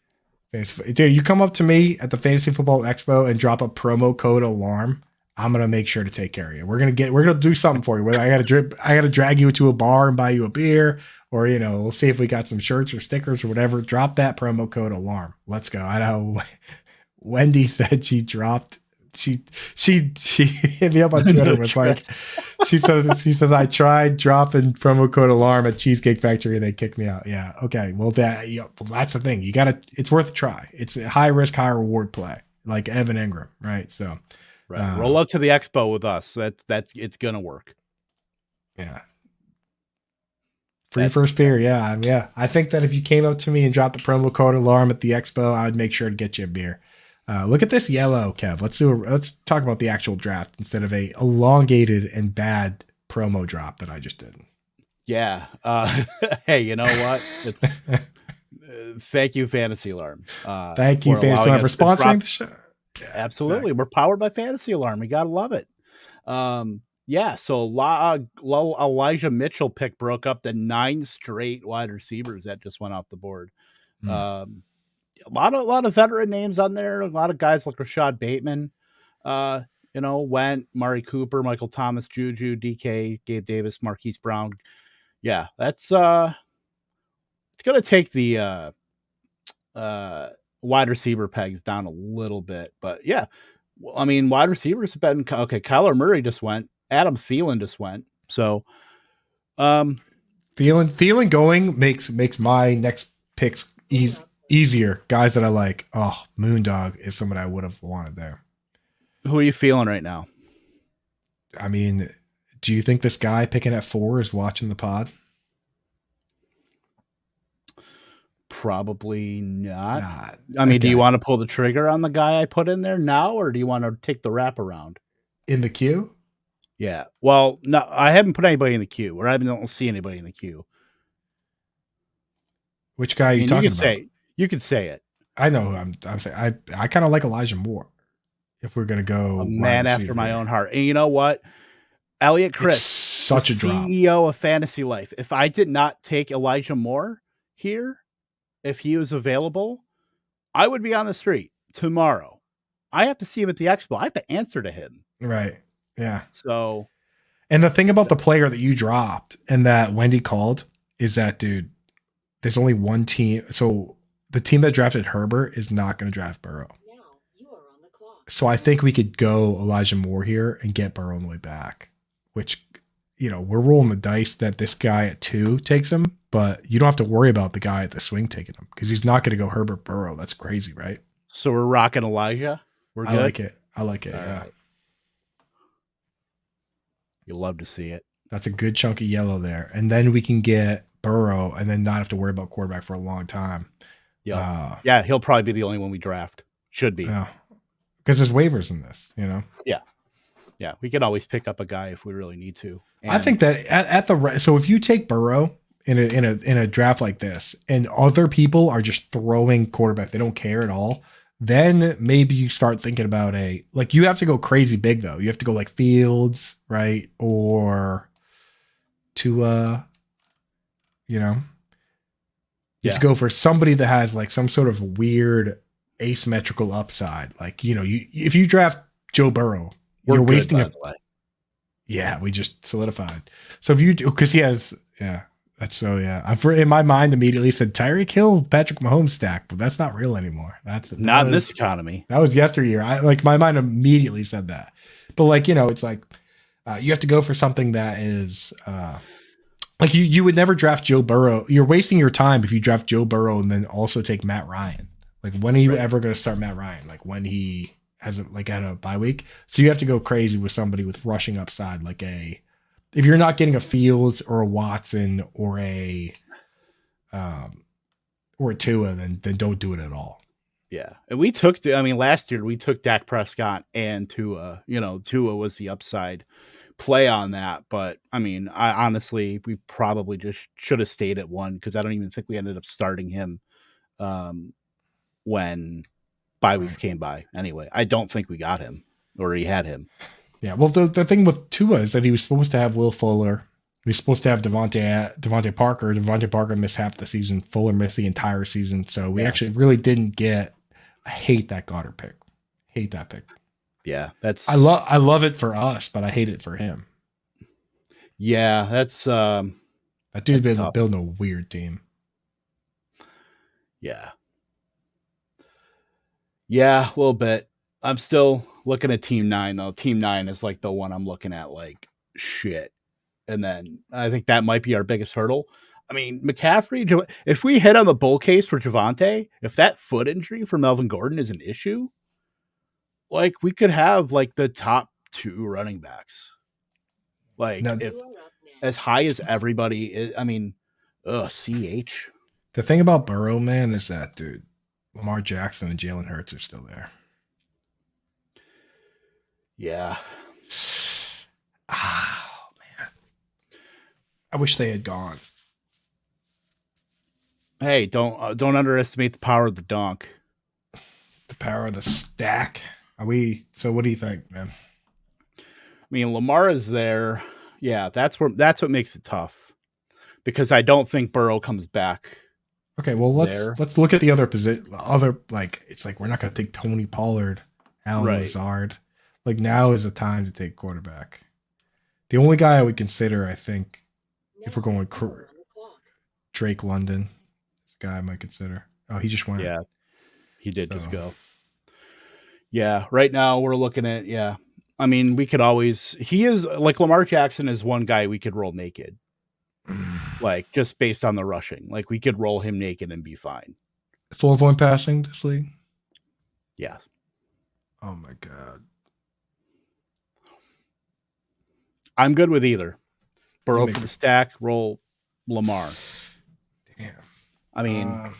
Dude, you come up to me at the Fantasy Football Expo and drop a promo code alarm, I'm gonna make sure to take care of you. We're gonna do something for you. Whether I gotta drag you to a bar and buy you a beer, or you know, we'll see if we got some shirts or stickers or whatever. Drop that promo code alarm. Let's go. I know Wendy said she hit me up on Twitter. Was like, she says I tried dropping promo code alarm at Cheesecake Factory and they kicked me out. Yeah. Okay. Well, that's the thing. It's worth a try. It's a high risk, high reward play, like Evan Ingram, right? So, right. Roll up to the expo with us. It's gonna work. Yeah. Free first beer. Yeah. I think that if you came up to me and dropped the promo code alarm at the expo, I would make sure to get you a beer. Look at this yellow, Kev. Let's talk about the actual draft instead of a elongated and bad promo drop that I just did. Yeah. Hey, you know what? It's thank you, Fantasy Alarm. Thank you, Fantasy Alarm, for sponsoring the show. Yeah, absolutely. Exactly. We're powered by Fantasy Alarm. We gotta love it. Yeah. So Elijah Mitchell pick broke up the 9 straight wide receivers that just went off the board. A lot of veteran names on there. A lot of guys like Rashad Bateman, went Mari Cooper, Michael Thomas, Juju, DK, Gabe Davis, Marquise Brown. Yeah, that's it's gonna take the wide receiver pegs down a little bit, but yeah, I mean, wide receivers have been okay. Kyler Murray just went. Adam Thielen just went. So, Thielen going makes my next picks easier. Guys that I like. Oh, Moondog is someone I would have wanted there. Who are you feeling right now? I mean, do you think this guy picking at 4 is watching the pod? Probably not. I mean, do you want to pull the trigger on the guy I put in there now, or do you want to take the wraparound? In the queue? Yeah. Well, no, I haven't put anybody in the queue, or I don't see anybody in the queue. Which guy are you talking about? You could say it. I know who I'm saying. I kind of like Elijah Moore. If we're gonna go, a man after my own heart. And you know what? Elliot Chris, such a drop. CEO of Fantasy Life. If I did not take Elijah Moore here, if he was available, I would be on the street tomorrow. I have to see him at the expo. I have to answer to him. Right. Yeah. So, and the thing about the player that you dropped and that Wendy called is that, dude, there's only one team. So the team that drafted Herbert is not going to draft Burrow. Now you are on the clock. So I think we could go Elijah Moore here and get Burrow on the way back, which, we're rolling the dice that this guy at 2 takes him, but you don't have to worry about the guy at the swing taking him because he's not going to go Herbert Burrow. That's crazy, right? So we're rocking Elijah. We're good. I like it. All Yeah. right. You'll love to see it. That's a good chunk of yellow there. And then we can get Burrow and then not have to worry about quarterback for a long time. Yeah. Yeah. He'll probably be the only one we draft. Should be. Yeah. Because there's waivers in this, Yeah. Yeah. We can always pick up a guy if we really need to. I think that so if you take Burrow in a draft like this and other people are just throwing quarterback, they don't care at all, then maybe you start thinking about you have to go crazy big though. You have to go like Fields, right? Or Tua, you have to go for somebody that has like some sort of weird asymmetrical upside. Like, if you draft Joe Burrow, you're wasting it. Yeah, we just solidified. So if you do, because he has, I've in my mind immediately said Tyreek Hill, Patrick Mahomes stack, but that's not real anymore. That's not in this economy. That was yesteryear. My mind immediately said that. But it's like you have to go for something that is like you would never draft Joe Burrow. You're wasting your time if you draft Joe Burrow and then also take Matt Ryan. Like, when are you ever going to start Matt Ryan? Like, when he hasn't had a bye week. So you have to go crazy with somebody with rushing upside, if you're not getting a Fields or a Watson or a Tua, then don't do it at all. Yeah. And we took, last year we took Dak Prescott and Tua. Tua was the upside play on that. But I honestly, we probably just should have stayed at 1 because I don't even think we ended up starting him when bye weeks came by. Anyway, I don't think we got him or he had him. Yeah, well, the thing with Tua is that he was supposed to have Will Fuller. He was supposed to have Devontae Parker. Devontae Parker missed half the season. Fuller missed the entire season. So we actually really didn't get. I hate that Goddard pick. Hate that pick. Yeah, that's. I love it for us, but I hate it for him. Yeah, that's. That dude's been building a weird team. Yeah. Yeah, a little bit. I'm still looking at Team 9, though. Team 9 is like the one I'm looking at like shit. And then I think that might be our biggest hurdle. McCaffrey, if we hit on the bull case for Javonte, if that foot injury for Melvin Gordon is an issue, we could have the top 2 running backs. If as high as everybody is, CH. The thing about Burrow, man, is that, dude, Lamar Jackson and Jalen Hurts are still there. Yeah. Oh, man. I wish they had gone. Hey, don't underestimate the power of the donk. The power of the stack. So what do you think, man? Lamar is there. Yeah, that's what makes it tough. Because I don't think Burrow comes back. Okay, well let's look at the other position. It's like we're not going to take Tony Pollard, Allen Lazard. Now is the time to take quarterback. The only guy I would consider, I think, if we're going Drake London, this guy I might consider. Oh, he just went. Yeah, he did just go. Yeah, right now we're looking at we could always. He is Lamar Jackson is one guy we could roll naked. Just based on the rushing, we could roll him naked and be fine. 4-1 passing this league. Yeah. Oh my god. I'm good with either. Burrow for the stack, roll Lamar. Damn.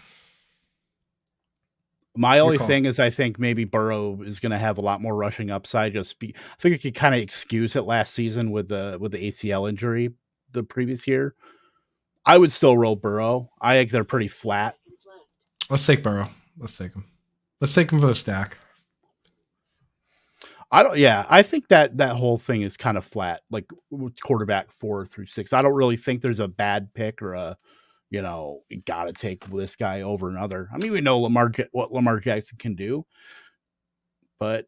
My only thing is I think maybe Burrow is going to have a lot more rushing upside. I think I could kind of excuse it last season with the ACL injury the previous year. I would still roll Burrow. I think they're pretty flat. Let's take Burrow. Let's take him. Let's take him for the stack. I think that whole thing is kind of flat, quarterback 4 through 6. I don't really think there's a bad pick or you got to take this guy over another. We know what Lamar Jackson can do, but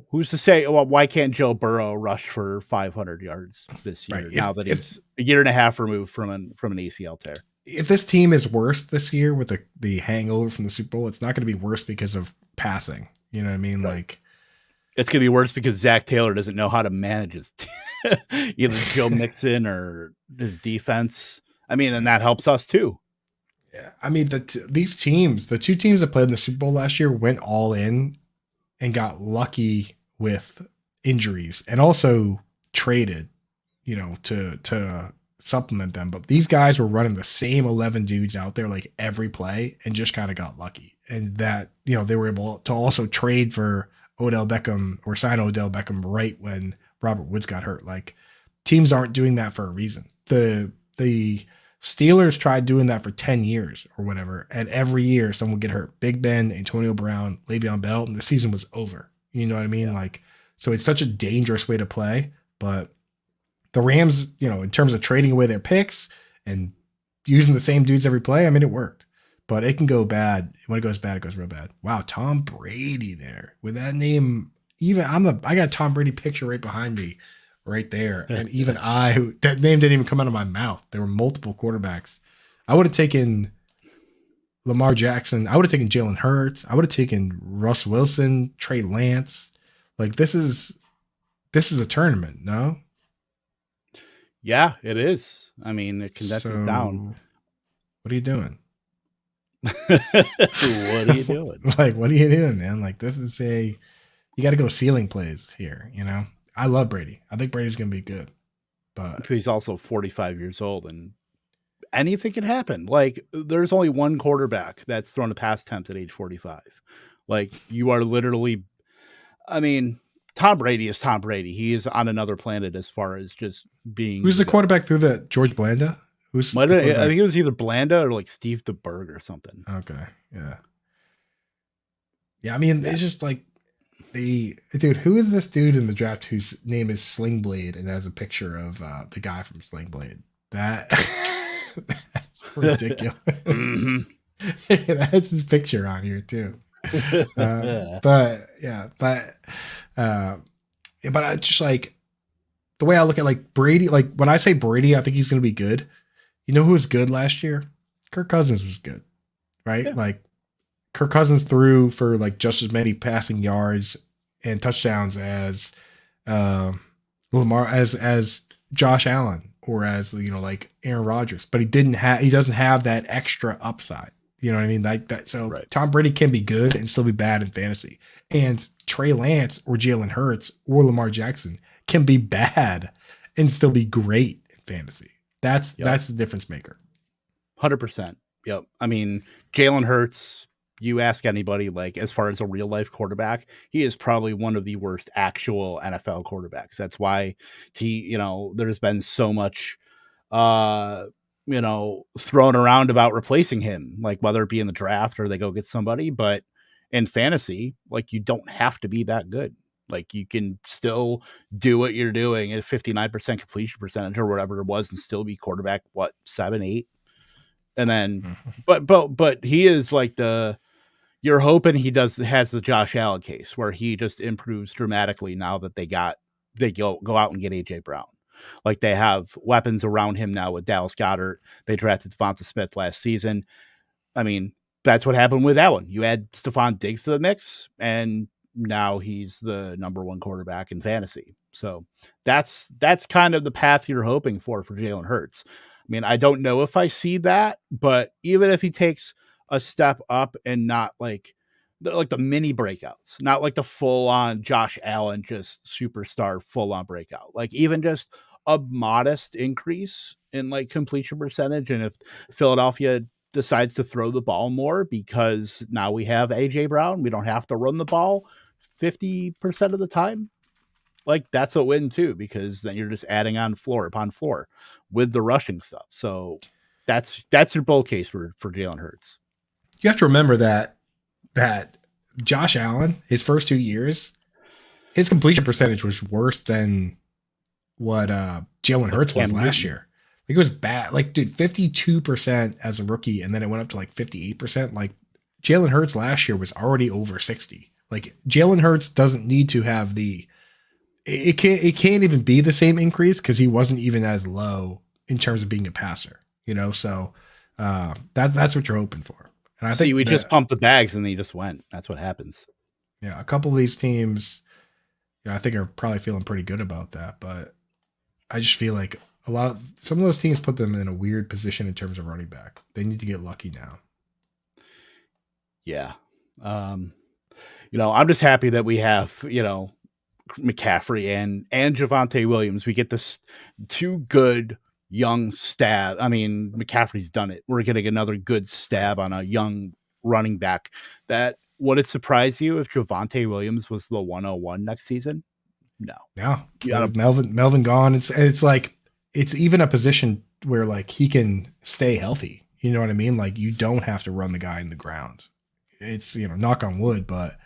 who's to say, why can't Joe Burrow rush for 500 yards this year? Right. Now that he's a year and a half removed from an ACL tear. If this team is worse this year with the hangover from the Super Bowl, it's not going to be worse because of passing. You know what I mean? Right. It's going to be worse because Zach Taylor doesn't know how to manage his team. either Joe Mixon or his defense. I mean, and that helps us too. Yeah, I mean, these teams, the two teams that played in the Super Bowl last year, went all in and got lucky with injuries, and also traded, to supplement them. But these guys were running the same 11 dudes out there like every play, and just kind of got lucky. And that, they were able to also trade for Odell Beckham or sign Odell Beckham right when Robert Woods got hurt. Like, teams aren't doing that for a reason. The Steelers tried doing that for 10 years or whatever, and every year someone would get hurt. Big Ben, Antonio Brown, Le'Veon Bell, and the season was over. You know what I mean? Yeah. Like, so it's such a dangerous way to play. But the Rams, in terms of trading away their picks and using the same dudes every play, I mean, it worked. But it can go bad. When it goes bad, it goes real bad. Wow, Tom Brady there with that name. I got a Tom Brady picture right behind me. Right there. And even that name didn't even come out of my mouth. There were multiple quarterbacks. I would have taken Lamar Jackson. I would have taken Jalen Hurts. I would have taken Russ Wilson, Trey Lance. Like, this is a tournament, no? Yeah, it is. I mean, it condenses down. What are you doing? What are you doing? Like, what are you doing, man? Like, this is you got to go ceiling plays here, I love Brady. I think Brady's going to be good. But he's also 45 years old, and anything can happen. Like, there's only one quarterback that's thrown a pass attempt at age 45. Like, you are literally, I mean, Tom Brady is Tom Brady. He is on another planet as far as just being. Who's the quarterback through that? George Blanda? I think it was either Blanda or like Steve DeBerg or something. Okay. Yeah. Yeah. I mean, it's just like, who is this dude in the draft whose name is Sling Blade and has a picture of the guy from Sling Blade? That's ridiculous. Mm-hmm. That's his picture on here too. But I just like the way I look at like Brady. Like, when I say Brady, I think he's going to be good. You know who was good last year? Kirk Cousins was good, right? Yeah. Like, Kirk Cousins threw for like just as many passing yards and touchdowns as Lamar, as Josh Allen, or as like Aaron Rodgers, but he doesn't have that extra upside. You know what I mean? Like that. So right. Tom Brady can be good and still be bad in fantasy, and Trey Lance or Jalen Hurts or Lamar Jackson can be bad and still be great in fantasy. That's the difference maker. 100%. Yep. I mean, Jalen Hurts, you ask anybody, like, as far as a real life quarterback, he is probably one of the worst actual NFL quarterbacks. That's why there's been so much, thrown around about replacing him, like whether it be in the draft or they go get somebody. But in fantasy, like, you don't have to be that good. Like, you can still do what you're doing at 59% completion percentage or whatever it was and still be quarterback, 7, 8. And then, but he is like you're hoping he has the Josh Allen case where he just improves dramatically now that they go out and get AJ Brown. Like, they have weapons around him now with Dallas Goedert. They drafted Devonta Smith last season. I mean, that's what happened with Allen. You add Stephon Diggs to the mix, and now he's the number one quarterback in fantasy. So that's kind of the path you're hoping for Jalen Hurts. I mean, I don't know if I see that, but even if he takes a step up and not like the mini breakouts, not like the full on Josh Allen, just superstar full on breakout, like even just a modest increase in like completion percentage. And if Philadelphia decides to throw the ball more because now we have AJ Brown, we don't have to run the ball 50% of the time. Like, that's a win too, because then you're just adding on floor upon floor with the rushing stuff. So that's your bull case for Jalen Hurts. You have to remember that Josh Allen, his first 2 years, his completion percentage was worse than what Jalen Hurts was last year. Like, it was bad. Like, dude, 52% as a rookie, and then it went up to like 58%. Like, Jalen Hurts last year was already over 60. Like, Jalen Hurts doesn't need to have it can't even be the same increase because he wasn't even as low in terms of being a passer, So that's what you're hoping for. And I think we just pumped the bags and they just went. That's what happens. Yeah, a couple of these teams, I think are probably feeling pretty good about that. But I just feel like some of those teams put them in a weird position in terms of running back. They need to get lucky now. Yeah. I'm just happy that we have, McCaffrey and Javonte Williams. We get this two good young stab. I mean, McCaffrey's done it. We're getting another good stab on a young running back. Would it surprise you if Javonte Williams was the 101 next season? No. Yeah. Melvin gone. It's like, it's even a position where like he can stay healthy. You know what I mean? Like you don't have to run the guy in the ground. It's, knock on wood, but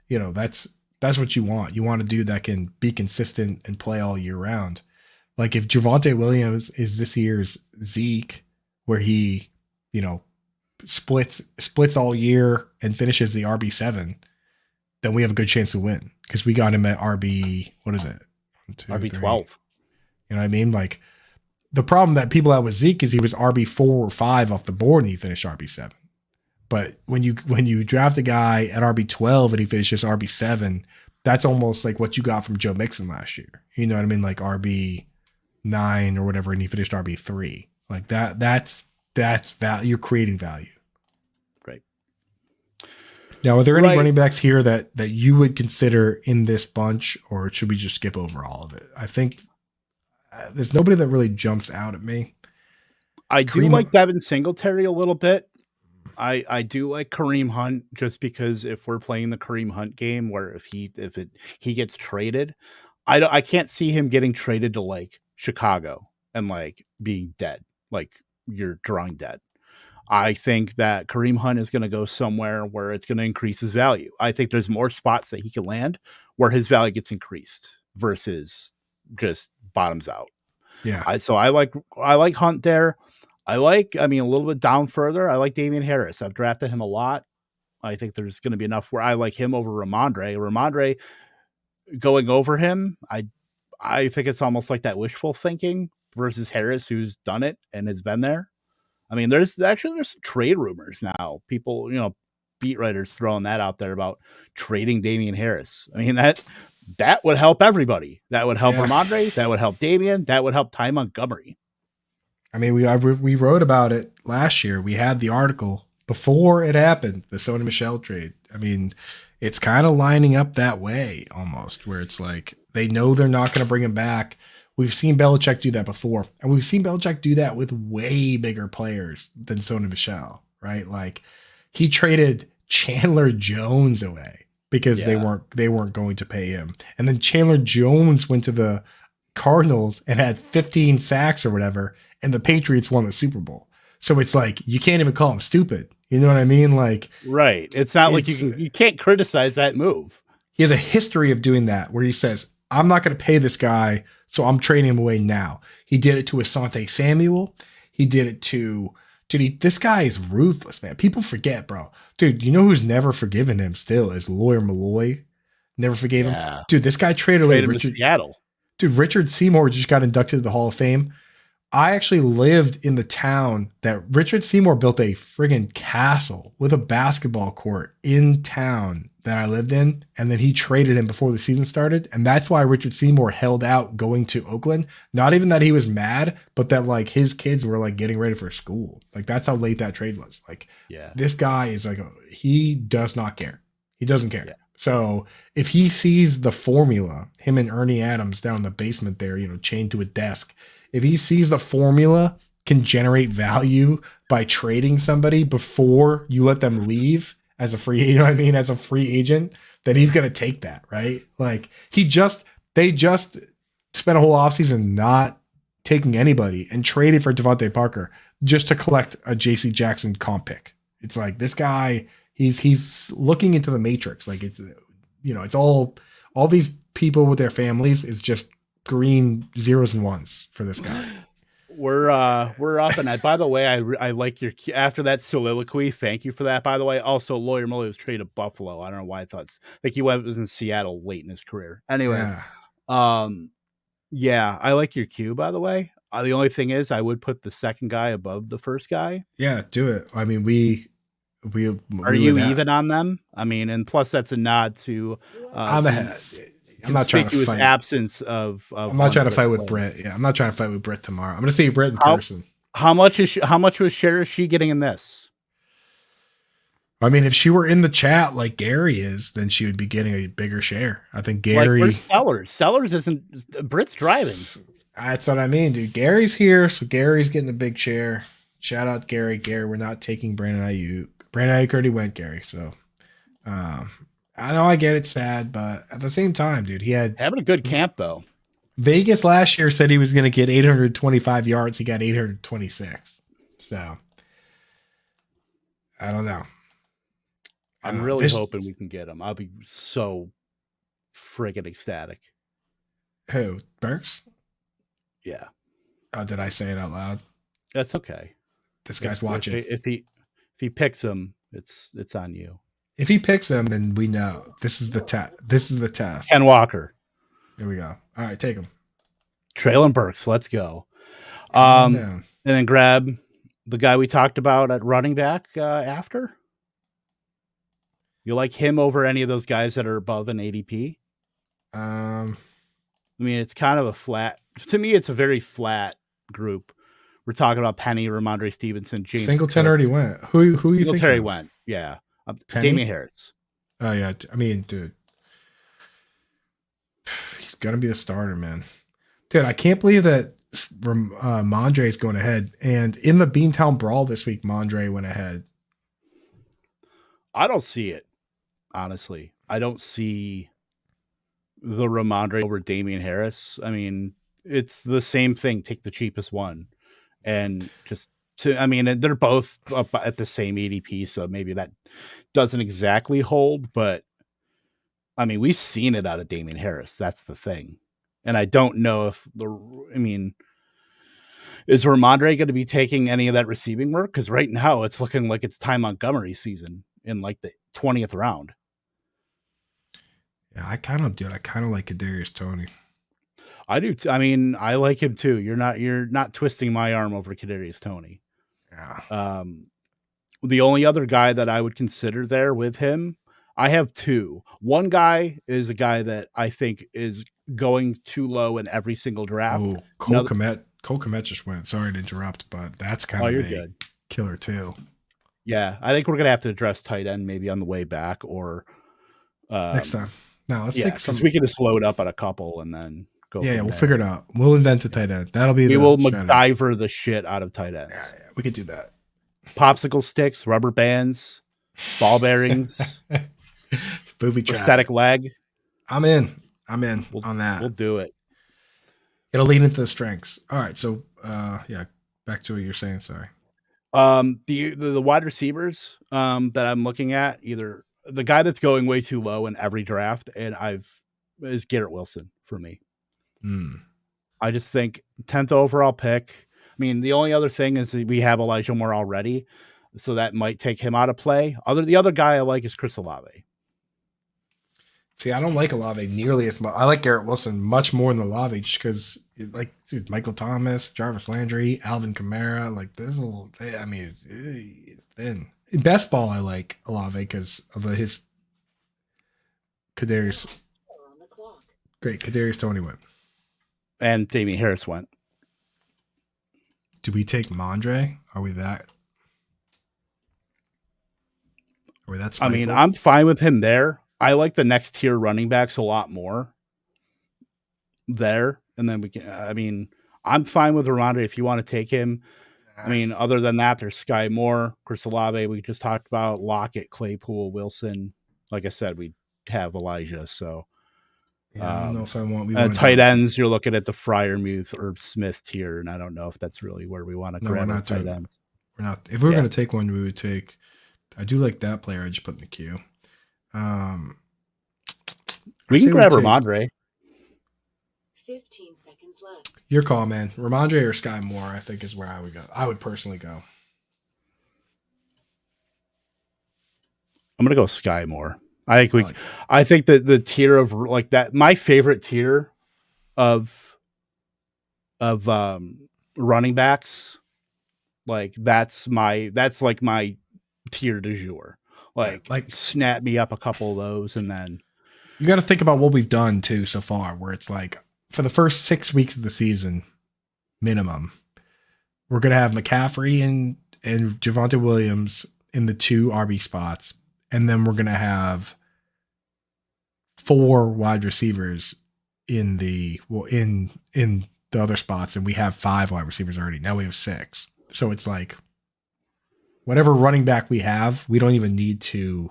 that's what you want. You want a dude that can be consistent and play all year round. Like if Javonte Williams is this year's Zeke, where he, splits all year and finishes the RB7, then we have a good chance to win because we got him at RB. What is it? RB12. You know what I mean? Like the problem that people had with Zeke is he was RB4 or 5 off the board and he finished RB7. But when you draft a guy at RB12 and he finishes RB7, that's almost like what you got from Joe Mixon last year. You know what I mean? Like RB9 or whatever, and he finished RB3. Like that's value. You're creating value. Right. Now, are there any running backs here that you would consider in this bunch, or should we just skip over all of it? I think there's nobody that really jumps out at me. I do like Devin Singletary a little bit. I do like Kareem Hunt just because if we're playing the Kareem Hunt game where if he gets traded, I can't see him getting traded to like Chicago and like being dead, like you're drawing dead. I think that Kareem Hunt is going to go somewhere where it's going to increase his value. I think there's more spots that he can land where his value gets increased versus just bottoms out. Yeah. So I like Hunt there. a little bit down further, I like Damian Harris. I've drafted him a lot. I think there's going to be enough where I like him over Ramondre. Ramondre going over him, I think it's almost like that wishful thinking versus Harris, who's done it and has been there. I mean, there's some trade rumors now. People, beat writers throwing that out there about trading Damian Harris. I mean, that would help everybody. That would help Ramondre. That would help Damian. That would help Ty Montgomery. I mean, we wrote about it last year. We had the article before it happened, the Sony Michel trade. I mean, it's kind of lining up that way almost, where it's like they know they're not going to bring him back. We've seen Belichick do that before, and we've seen Belichick do that with way bigger players than Sony Michel, right? Like he traded Chandler Jones away because they weren't going to pay him, and then Chandler Jones went to the Cardinals and had 15 sacks or whatever, and the Patriots won the Super Bowl. So it's like you can't even call him stupid. You know what I mean? Like, right. It's not like you can't criticize that move. He has a history of doing that where he says, I'm not going to pay this guy, so I'm trading him away now. He did it to Asante Samuel. He did it to, this guy is ruthless, man. People forget, bro. Dude, you know who's never forgiven him still is Lawyer Malloy. Never forgave him. Dude, this guy traded away Richard Seattle. Dude, Richard Seymour just got inducted to the Hall of Fame. I actually lived in the town that Richard Seymour built a friggin' castle with a basketball court in town that I lived in. And then he traded him before the season started. And that's why Richard Seymour held out going to Oakland. Not even that he was mad, but that like his kids were like getting ready for school. Like that's how late that trade was. Like, this guy is like, he does not care. He doesn't care. Yeah. So if he sees the formula, him and Ernie Adams down in the basement there, chained to a desk, if he sees the formula can generate value by trading somebody before you let them leave as a free, as a free agent, then he's going to take that, right? Like they just spent a whole offseason not taking anybody and traded for Devontae Parker just to collect a JC Jackson comp pick. It's like this guy, he's looking into the matrix. Like it's, it's all these people with their families is just green zeros and ones for this guy. We're up, and by the way, I like your after that soliloquy. Thank you for that. By the way, also Lawyer Mully was traded to Buffalo. I don't know why I thought he was in Seattle late in his career. Anyway, I like your cue. By the way, the only thing is I would put the second guy above the first guy. Yeah, do it. I mean, are you even on them? I mean, and plus that's a nod to. I'm I'm not trying to conspicuous fight. absence of I'm not trying to fight with players. Britt. Yeah, I'm not trying to fight with Britt tomorrow. I'm going to see Britt in How- person. How much was she getting in this? I mean, if she were in the chat like Gary is, then she would be getting a bigger share. I think Gary. Where's Sellers? Sellers isn't. Britt's driving. That's what I mean, dude. Gary's here, so Gary's getting a big share. Shout out Gary. Gary, we're not taking Brandon Ayuk. Brandon Ayuk already went, Gary. So, I know I get it, sad, but at the same time, dude, he had Having a good camp though. Vegas last year said he was going to get 825 yards. He got 826. So, I don't know. I'm really hoping we can get him. I'll be so friggin' ecstatic. Who? Burks? Yeah. Oh, did I say it out loud? That's okay. This guy's watching. If he picks him, it's on you. If he picks him, then we know this is the test. This is the test. Ken Walker. Here we go. All right, take him. Traylon Burks. Let's go. Calm And down. then grab the guy we talked about at running back after. You like him over any of those guys that are above an ADP? I mean, it's kind of a flat. To me, it's a very flat group. We're talking about Penny, Ramondre Stevenson, James Singleton Cook. already went. Who you think? Singletary went. Yeah. Penny? Damian Harris. Oh yeah. I mean, dude, he's gonna be a starter, man. Dude, I can't believe that Mondre is going ahead. And in the Beantown Brawl this week, Mondre went ahead. I don't see it. Honestly, I don't see the Ramondre over Damian Harris. I mean, it's the same thing. Take the cheapest one, and they're both up at the same ADP, so maybe that doesn't exactly hold. But I mean, we've seen it out of Damian Harris. That's the thing, and I don't know if is Ramondre going to be taking any of that receiving work? Because right now it's looking like it's Ty Montgomery season in like the 20th round. Yeah, I kind of like Kadarius Toney. I do. I mean, I like him too. You're not twisting my arm over Kadarius Toney. Yeah. The only other guy that I would consider there with him, I have two. One guy is a guy that I think is going too low in every single draft. Oh, Cole Kmet just went. Sorry to interrupt, but that's kind of a good. Killer too. Yeah, I think we're gonna have to address tight end maybe on the way back or next time. No, let's take some. Because we can just load up on a couple and then go. Yeah, we'll figure it out. We'll invent a tight end. That'll be. We will MacGyver the shit out of tight ends. Yeah, we could do that. Popsicle sticks, rubber bands, ball bearings, booby trap, prosthetic leg. I'm in on that. We'll do it. It'll lead into the strengths. All right, so back to what you're saying. Sorry. The wide receivers that I'm looking at, either the guy that's going way too low in every draft, and is Garrett Wilson for me. I just think 10th overall pick. I mean, the only other thing is that we have Elijah Moore already, so that might take him out of play. The other guy I like is Chris Olave. See, I don't like Olave nearly as much. I like Garrett Wilson much more than Olave just because, like, dude, Michael Thomas, Jarvis Landry, Alvin Kamara, like, there's a little, I mean, it's thin. In best ball, I like Olave because of his Kadarius. On the clock. Great, Kadarius Toney went. And Damian Harris went. Do we take Mondre? Are we that spiteful? I mean, I'm fine with him there. I like the next tier running backs a lot more there. And then I'm fine with Ramondre if you want to take him. I mean, other than that, there's Sky Moore, Chris Olave. We just talked about Lockett, Claypool, Wilson. Like I said, we have Elijah. So I don't know if I want. Tight ends, you're looking at the Freiermuth or Smith tier, and I don't know if that's really where we want to grab our tight ends. We're not. If we were going to take one, we would take. I do like that player. I just put in the queue. We can grab Ramondre. 15 seconds left. Your call, man. Ramondre or Sky Moore, I think, is where I would go. I would personally go. I'm gonna go Sky Moore. I think that the tier of like that, my favorite tier of running backs, like that's like my tier du jour. Like snap me up a couple of those, and then You got to think about what we've done too so far, where it's like for the first 6 weeks of the season, minimum, we're going to have McCaffrey and Javonte Williams in the 2 RB spots. And then we're going to have 4 wide receivers in the other spots. And we have 5 wide receivers already. Now we have 6. So it's like whatever running back we have, we don't even need to.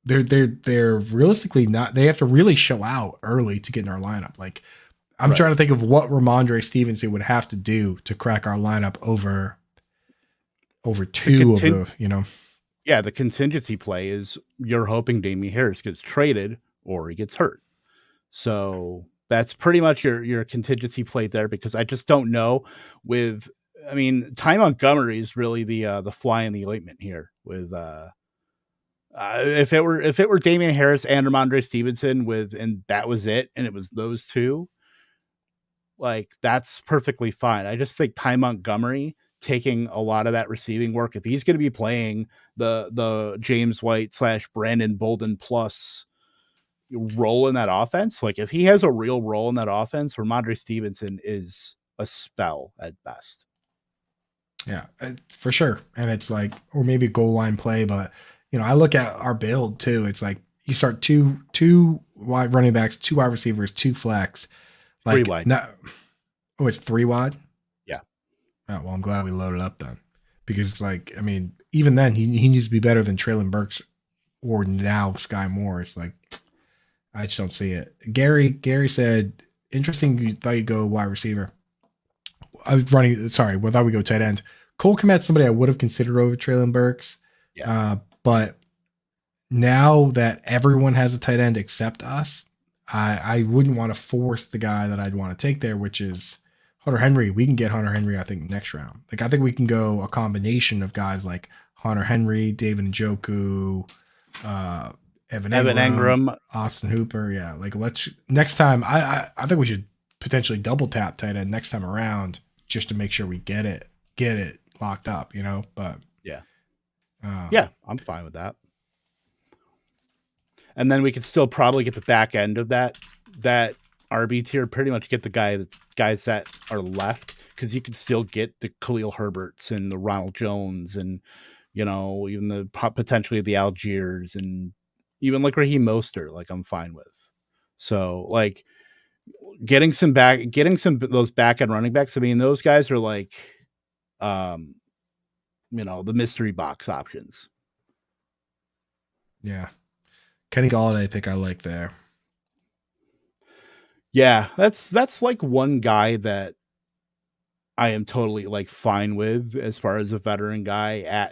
They're realistically not. They have to really show out early to get in our lineup. Like I'm trying to think of what Ramondre Stevenson would have to do to crack our lineup over 2 of the, you know. Yeah, the contingency play is you're hoping Damian Harris gets traded or he gets hurt. So that's pretty much your contingency play there, because I just don't know Ty Montgomery is really the fly in the ointment here with if it were Damian Harris and Ramondre Stevenson and that was it, and it was those 2, like that's perfectly fine. I just think Ty Montgomery taking a lot of that receiving work, if he's going to be playing the James White / Brandon Bolden plus role in that offense, like if he has a real role in that offense, Ramondre Stevenson is a spell at best. Yeah, for sure. And it's like, or maybe goal line play, but you know, I look at our build too. It's like you start two wide running backs, 2 wide receivers, 2 flex, like 3 wide. It's 3 wide. Yeah. Oh, well, I'm glad we loaded up then, because it's like, I mean, even then he needs to be better than Treylon Burks or now Sky Moore. It's like, I just don't see it. Gary said, interesting. You thought you'd go wide receiver. I thought we go tight end. Cole Kmet's somebody I would have considered over Treylon Burks. Yeah. But now that everyone has a tight end except us, I wouldn't want to force the guy that I'd want to take there, which is Hunter Henry. We can get Hunter Henry, I think, next round. Like, I think we can go a combination of guys like Hunter Henry, David Njoku, Evan Engram, Austin Hooper. Yeah, like next time. I think we should potentially double tap tight end next time around, just to make sure we get it locked up, you know. But yeah, I'm fine with that. And then we could still probably get the back end of that RB tier, pretty much get the guys that are left, because you can still get the Khalil Herberts and the Ronald Jones and, you know, even the potentially the Algiers and even like Raheem Mostert, like I'm fine with. So like getting some those back end running backs. I mean, those guys are like, you know, the mystery box options. Yeah. Kenny Galladay pick I like there. Yeah, that's like one guy that I am totally like fine with as far as a veteran guy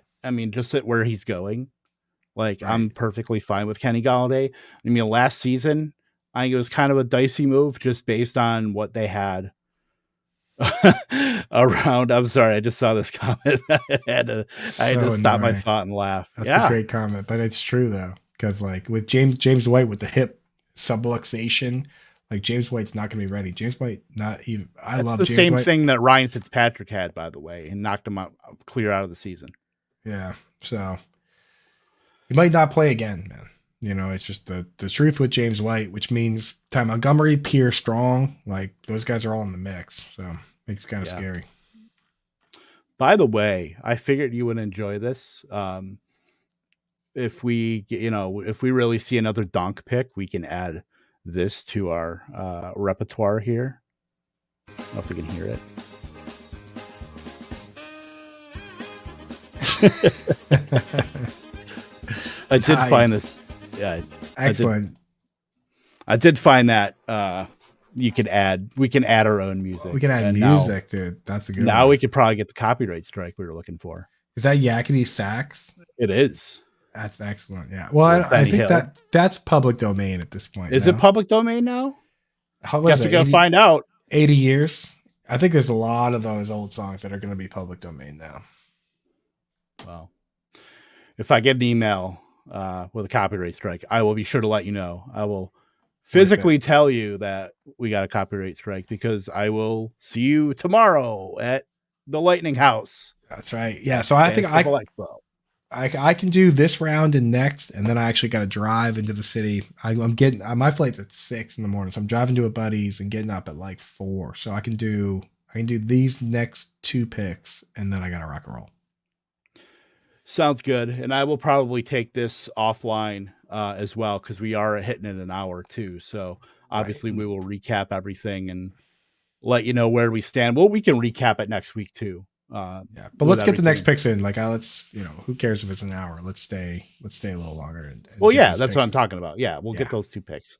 just at where he's going. Like right. I'm perfectly fine with Kenny Galladay. I mean, last season, I think it was kind of a dicey move just based on what they had around. I'm sorry, I just saw this comment. I had to stop my thought and laugh. That's a great comment, but it's true though. Because like with James White with the hip subluxation, like James White's not going to be ready. James White not even. I love the James same White. Thing that Ryan Fitzpatrick had, by the way, and knocked him out clear out of the season. Yeah, so he might not play again, man. You know, it's just the truth with James White, which means Ty Montgomery, Pierre Strong, like those guys are all in the mix. So it's kind of scary. By the way, I figured you would enjoy this. If we really see another donk pick, we can add this to our repertoire here. I don't know if we can hear it. I did find this. Yeah, excellent. I did find that we can add our own music. We can add music, dude. That's a good one. Now we could probably get the copyright strike we were looking for. Is that Yakety Sax? It is. That's excellent. Yeah. Well, I think that's public domain at this point. Is it public domain now? Guess we're gonna find out. 80 years. I think there's a lot of those old songs that are going to be public domain now. Well, if I get an email with a copyright strike, I will be sure to let you know. I will physically tell you that we got a copyright strike, because I will see you tomorrow at the Lightning House. That's right. Yeah. So I think I can do this round and next, and then I actually got to drive into the city. I'm getting my flight's at 6 in the morning, so I'm driving to a buddy's and getting up at like 4. So I can do these next 2 picks, and then I got to rock and roll. Sounds good. And I will probably take this offline as well, because we are hitting in an hour too. So obviously we will recap everything and let you know where we stand. Well, we can recap it next week too. But let's get the next picks in. Like, let's, who cares if it's an hour? Let's stay a little longer. And well, yeah, that's what I'm talking about. Yeah, we'll get those 2 picks.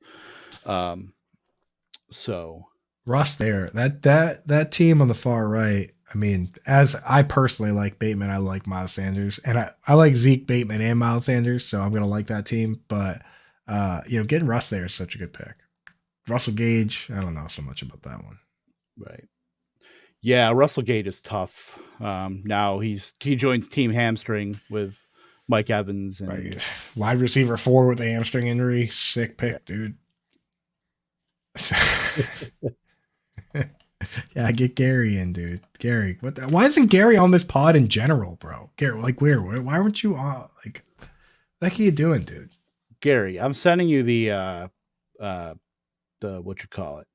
So Russ there, that team on the far right. I mean, as I personally like Bateman, I like Miles Sanders, and I like Zeke, Bateman, and Miles Sanders, so I'm gonna like that team. But getting Russ there is such a good pick. Russell Gage, I don't know so much about that one. Right. Yeah, Russell Gage is tough. Now he joins Team Hamstring with Mike Evans and wide receiver 4 with a hamstring injury. Sick pick, dude. Yeah, get Gary in, dude. Gary, why isn't Gary on this pod in general, bro? Gary, like, why weren't you on? Like, what are you doing, dude? Gary, I'm sending you the what you call it,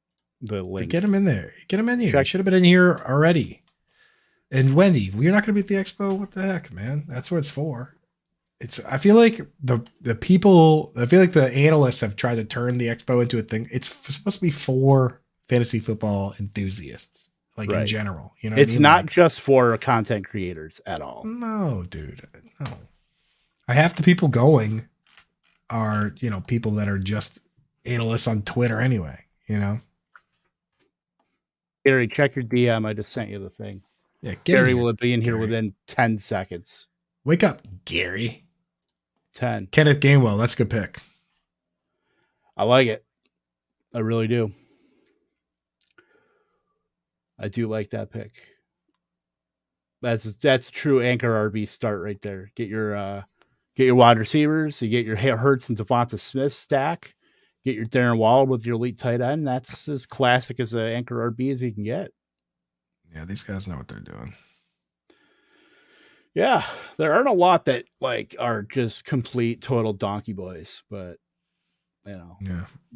the link. Get him in there. Get him in here. He should have been in here already. And Wendy, we're not going to be at the expo. What the heck, man? That's what it's for. I feel like the analysts have tried to turn the expo into a thing. It's supposed to be for fantasy football enthusiasts, like in general. You know, it's not just for content creators at all. No, dude. No. Half the people going are, people that are just analysts on Twitter anyway, Gary, check your DM. I just sent you the thing. Yeah, Gary will be in here within 10 seconds. Wake up, Gary. 10. Kenneth Gainwell, that's a good pick. I like it. I really do. I do like that pick. That's true anchor RB start right there. Get your wide receivers. You get your Hurts and Devonta Smith stack. Get your Darren Waller with your elite tight end. That's as classic as an anchor RB as you can get. Yeah, these guys know what they're doing. Yeah, there aren't a lot that are just complete total donkey boys, but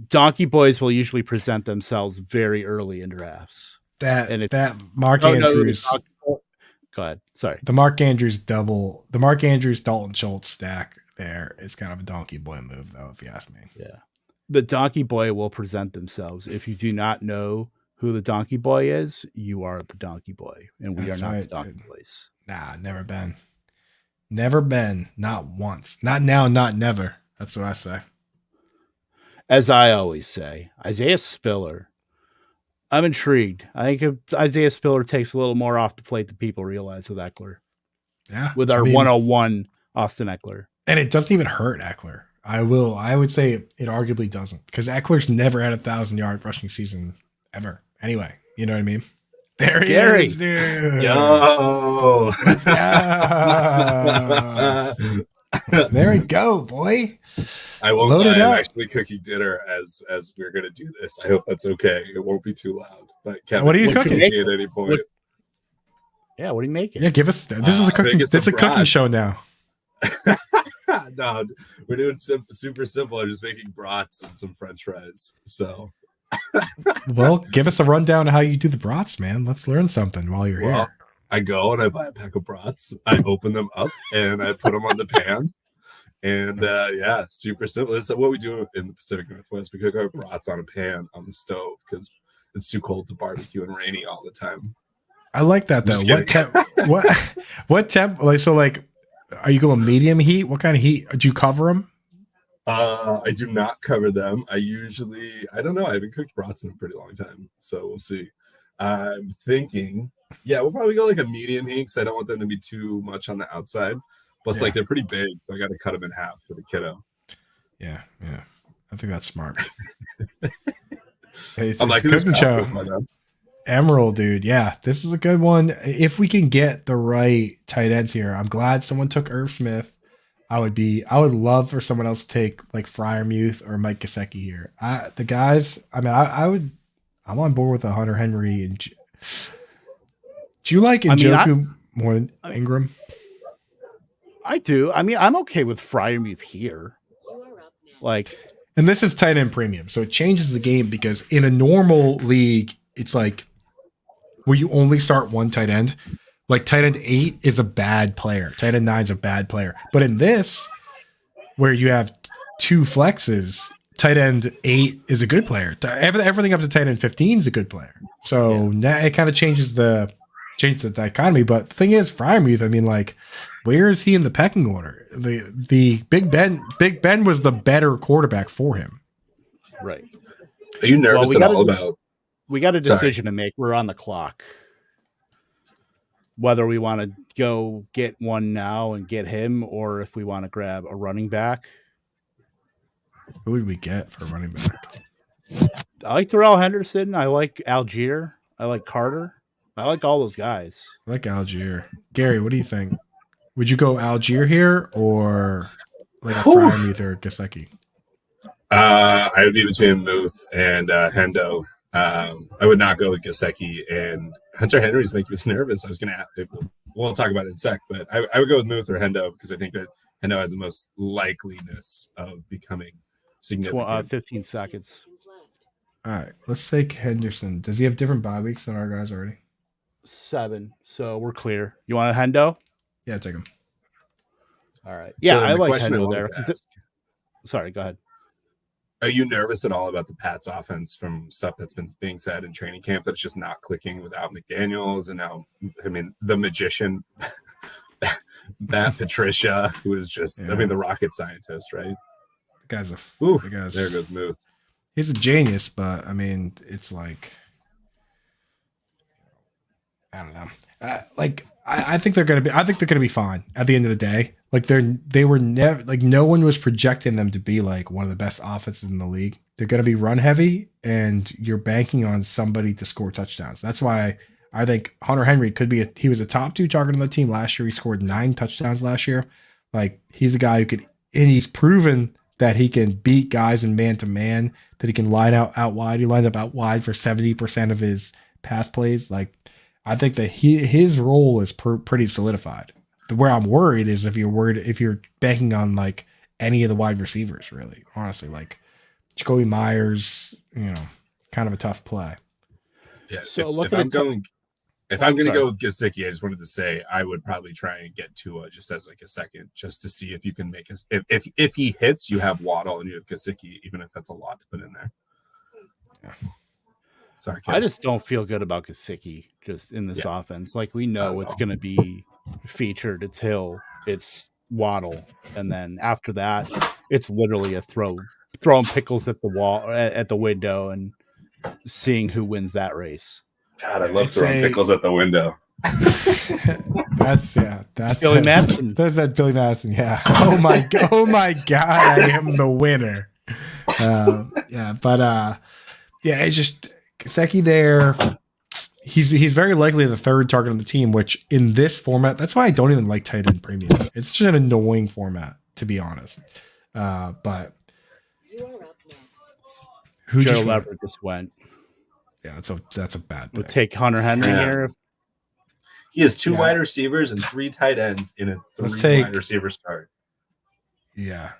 donkey boys will usually present themselves very early in drafts. That Mark Andrews. Go ahead. Sorry. The Mark Andrews Dalton Schultz stack there is kind of a donkey boy move, though, if you ask me. Yeah. The donkey boy will present themselves. If you do not know who the donkey boy is, you are the donkey boy, and we are not the donkey boys. Nah, never been. Never been. Not once. Not now, not never. That's what I say. As I always say, Isaiah Spiller. I'm intrigued. I think if Isaiah Spiller takes a little more off the plate than people realize with Eckler. Yeah. With our 101 Austin Eckler. And it doesn't even hurt Eckler. I would say it arguably doesn't, because Eckler's never had 1,000-yard rushing season ever. Anyway, you know what I mean? There he is, dude. Yo. There we go, boy. I won't lie, I'm actually cooking dinner as we're going to do this. I hope that's okay. It won't be too loud. But Kevin, what are you cooking at any point? Yeah, what are you making? Yeah, give us. This is a cooking. This is a cooking show now. No, we're doing super simple. I'm just making brats and some French fries. So, well, give us a rundown of how you do the brats, man. Let's learn something while you're here. I go and I buy a pack of brats. I open them up and I put them on the pan. And super simple. This is what we do in the Pacific Northwest. We cook our brats on a pan on the stove because it's too cold to barbecue and rainy all the time. I like that though. What temp? Are you going medium heat? What kind of heat? Do you cover them? I do not cover them. I don't know. I haven't cooked brats in a pretty long time, so we'll see. I'm thinking, we'll probably go like a medium heat because I don't want them to be too much on the outside. Plus, they're pretty big, so I got to cut them in half for the kiddo. Yeah. I think that's smart. I'm like cooking show. Emerald, dude. Yeah, this is a good one. If we can get the right tight ends here, I'm glad someone took Irv Smith. I would love for someone else to take like Freiermuth or Mike Gesicki here. The guys, I'm on board with Hunter Henry. And do you like Njoku more than Ingram? I do. I mean, I'm okay with Freiermuth here. You are up next. Like, And this is tight end premium. So it changes the game because in a normal league, it's like where you only start one tight end. Like tight end 8 is a bad player. Tight end 9 is a bad player. But in this, where you have 2 flexes, tight end 8 is a good player. Everything up to tight end 15 is a good player. So now it kind of changes the dichotomy. But the thing is, Freiermuth, I mean, like, where is he in the pecking order? The Big Ben was the better quarterback for him. right. Are you nervous at all about? We got a decision to make. We're on the clock. Whether we want to go get one now and get him, or if we want to grab a running back. Who would we get for a running back? I like Darrell Henderson. I like Algier. I like Carter. I like all those guys. I like Algier. Gary, what do you think? Would you go Algier here or like a Freiermuth or Gesicki? I would be between Muth and Hendo. I would not go with Gesicki, and Hunter Henry's making me nervous. I was going to we'll talk about it in a sec, but I would go with Muth or Hendo because I think that Hendo has the most likeliness of becoming significant. 15 seconds. Left. All right, let's take Henderson. Does he have different bye weeks than our guys already? 7. So we're clear. You want a Hendo? Yeah, take him. All right. Yeah, So I the like question I Hendo wanted there. to ask, Sorry, go ahead. are you nervous at all about the Pats offense from stuff that's been being said in training camp that's just not clicking without McDaniels and now, I mean, the magician, Matt Patricia, who is just, I mean, the rocket scientist, right? The guy's There goes Muth. He's a genius, but I mean, it's like, I don't know. I think they're gonna be fine at the end of the day. Like they were never, like, no one was projecting them to be like one of the best offenses in the league. They're gonna be run heavy, and you're banking on somebody to score touchdowns. That's why I think Hunter Henry he was a top 2 target on the team last year. He scored 9 touchdowns last year. Like, he's a guy who could, and he's proven that he can beat guys in man to man, that he can line out wide. He lined up out wide for 70% of his pass plays. Like, I think that his role is pretty solidified. Where I'm worried is if you're banking on like any of the wide receivers, really, honestly, like Jacoby Myers, kind of a tough play. Yeah. So if I'm going to go with Gesicki, I just wanted to say I would probably try and get Tua just as like a second, just to see if you can make us. If he hits, you have Waddle and you have Gesicki, even if that's a lot to put in there. Yeah. Sorry, I just don't feel good about Gesicki just in this offense. Like, we know it's going to be featured. It's Hill, it's Waddle, and then after that, it's literally a throwing pickles at the wall, at the window, and seeing who wins that race. God, I love throwing pickles at the window. That's Billy Madison. That's that Billy Madison. Yeah. Oh my God, I am the winner. It's just Gesicki there. He's very likely the 3rd target on the team, which in this format, that's why I don't even like tight end premium. It's just an annoying format, to be honest. But You are up next. who Gerald Everett just went. Yeah, that's a bad We'll pick. take Hunter Henry here. He has 2 wide receivers and 3 tight ends in a 3 wide receiver start. Yeah,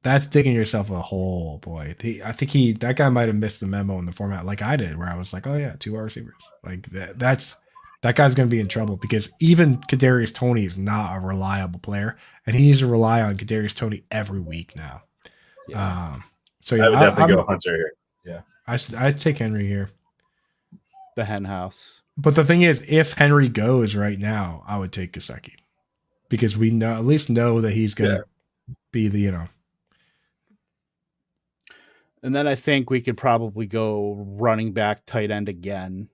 that's digging yourself a hole, boy. I think that guy might have missed the memo in the format, like I did, where I was like, oh yeah, 2 wide receivers. Like that guy's going to be in trouble because even Kadarius Toney is not a reliable player, and he needs to rely on Kadarius Toney every week now. Yeah. So yeah, I would definitely go Hunter here. Yeah, I'd take Henry here. The hen house. But the thing is, if Henry goes right now, I would take Gesicki because we at least know that he's going to be the And then I think we could probably go running back, tight end again.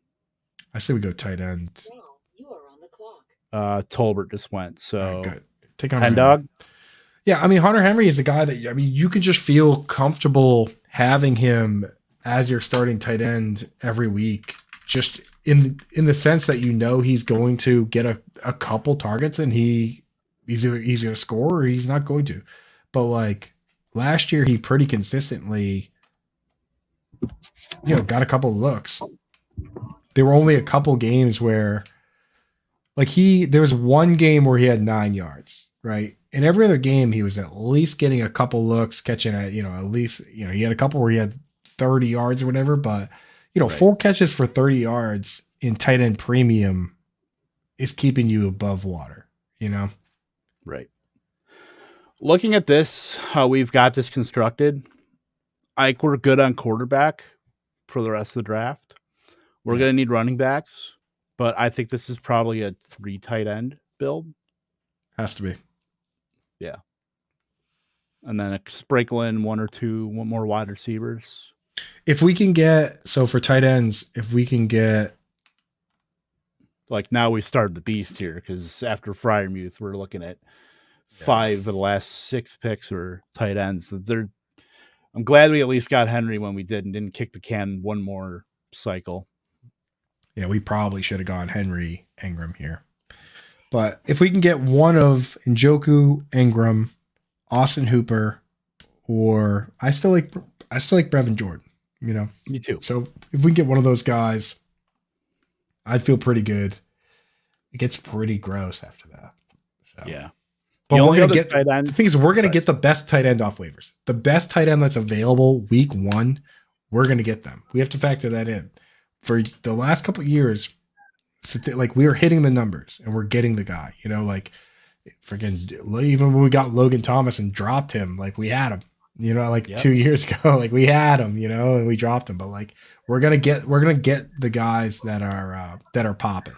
I say we go tight end. Now you are on the clock. Tolbert just went. So All right, good. Take on Hen dog. Yeah, I mean, Hunter Henry is a guy that, you can just feel comfortable having him as your starting tight end every week, just in the sense that he's going to get a couple targets and he's going to score or he's not going to. But like last year, he pretty consistently, got a couple of looks. There were only a couple games where Like there was one game where he had 9 yards, right? In every other game, he was at least getting a couple looks, catching at least, he had a couple where he had 30 yards or whatever, but 4 catches for 30 yards in tight end premium is keeping you above water, Right. Looking at this, how we've got this constructed, we're good on quarterback for the rest of the draft. We're going to need running backs, but I think this is probably a 3 tight end build. Has to be. Yeah. And then sprinkle in 1 or 2 more wide receivers. If we can get, so for tight ends, if we can get. Like now we started the beast here because after Freiermuth, we're looking at 5 of the last 6 picks are tight ends. I'm glad we at least got Henry when we did and didn't kick the can one more cycle. Yeah, we probably should have gone Henry Ingram here. But if we can get one of Njoku, Ingram, Austin Hooper, or I still like Brevin Jordan, Me too. So if we can get one of those guys, I'd feel pretty good. It gets pretty gross after that. So. Yeah. But we're going to get the thing is we're going to get the best tight end off waivers. The best tight end that's available week 1, we're going to get them. We have to factor that in. For the last couple of years, we were hitting the numbers and we're getting the guy, freaking even when we got Logan Thomas and dropped him, we had him, 2 years ago, we had him, and we dropped him, but we're going to get the guys that are popping.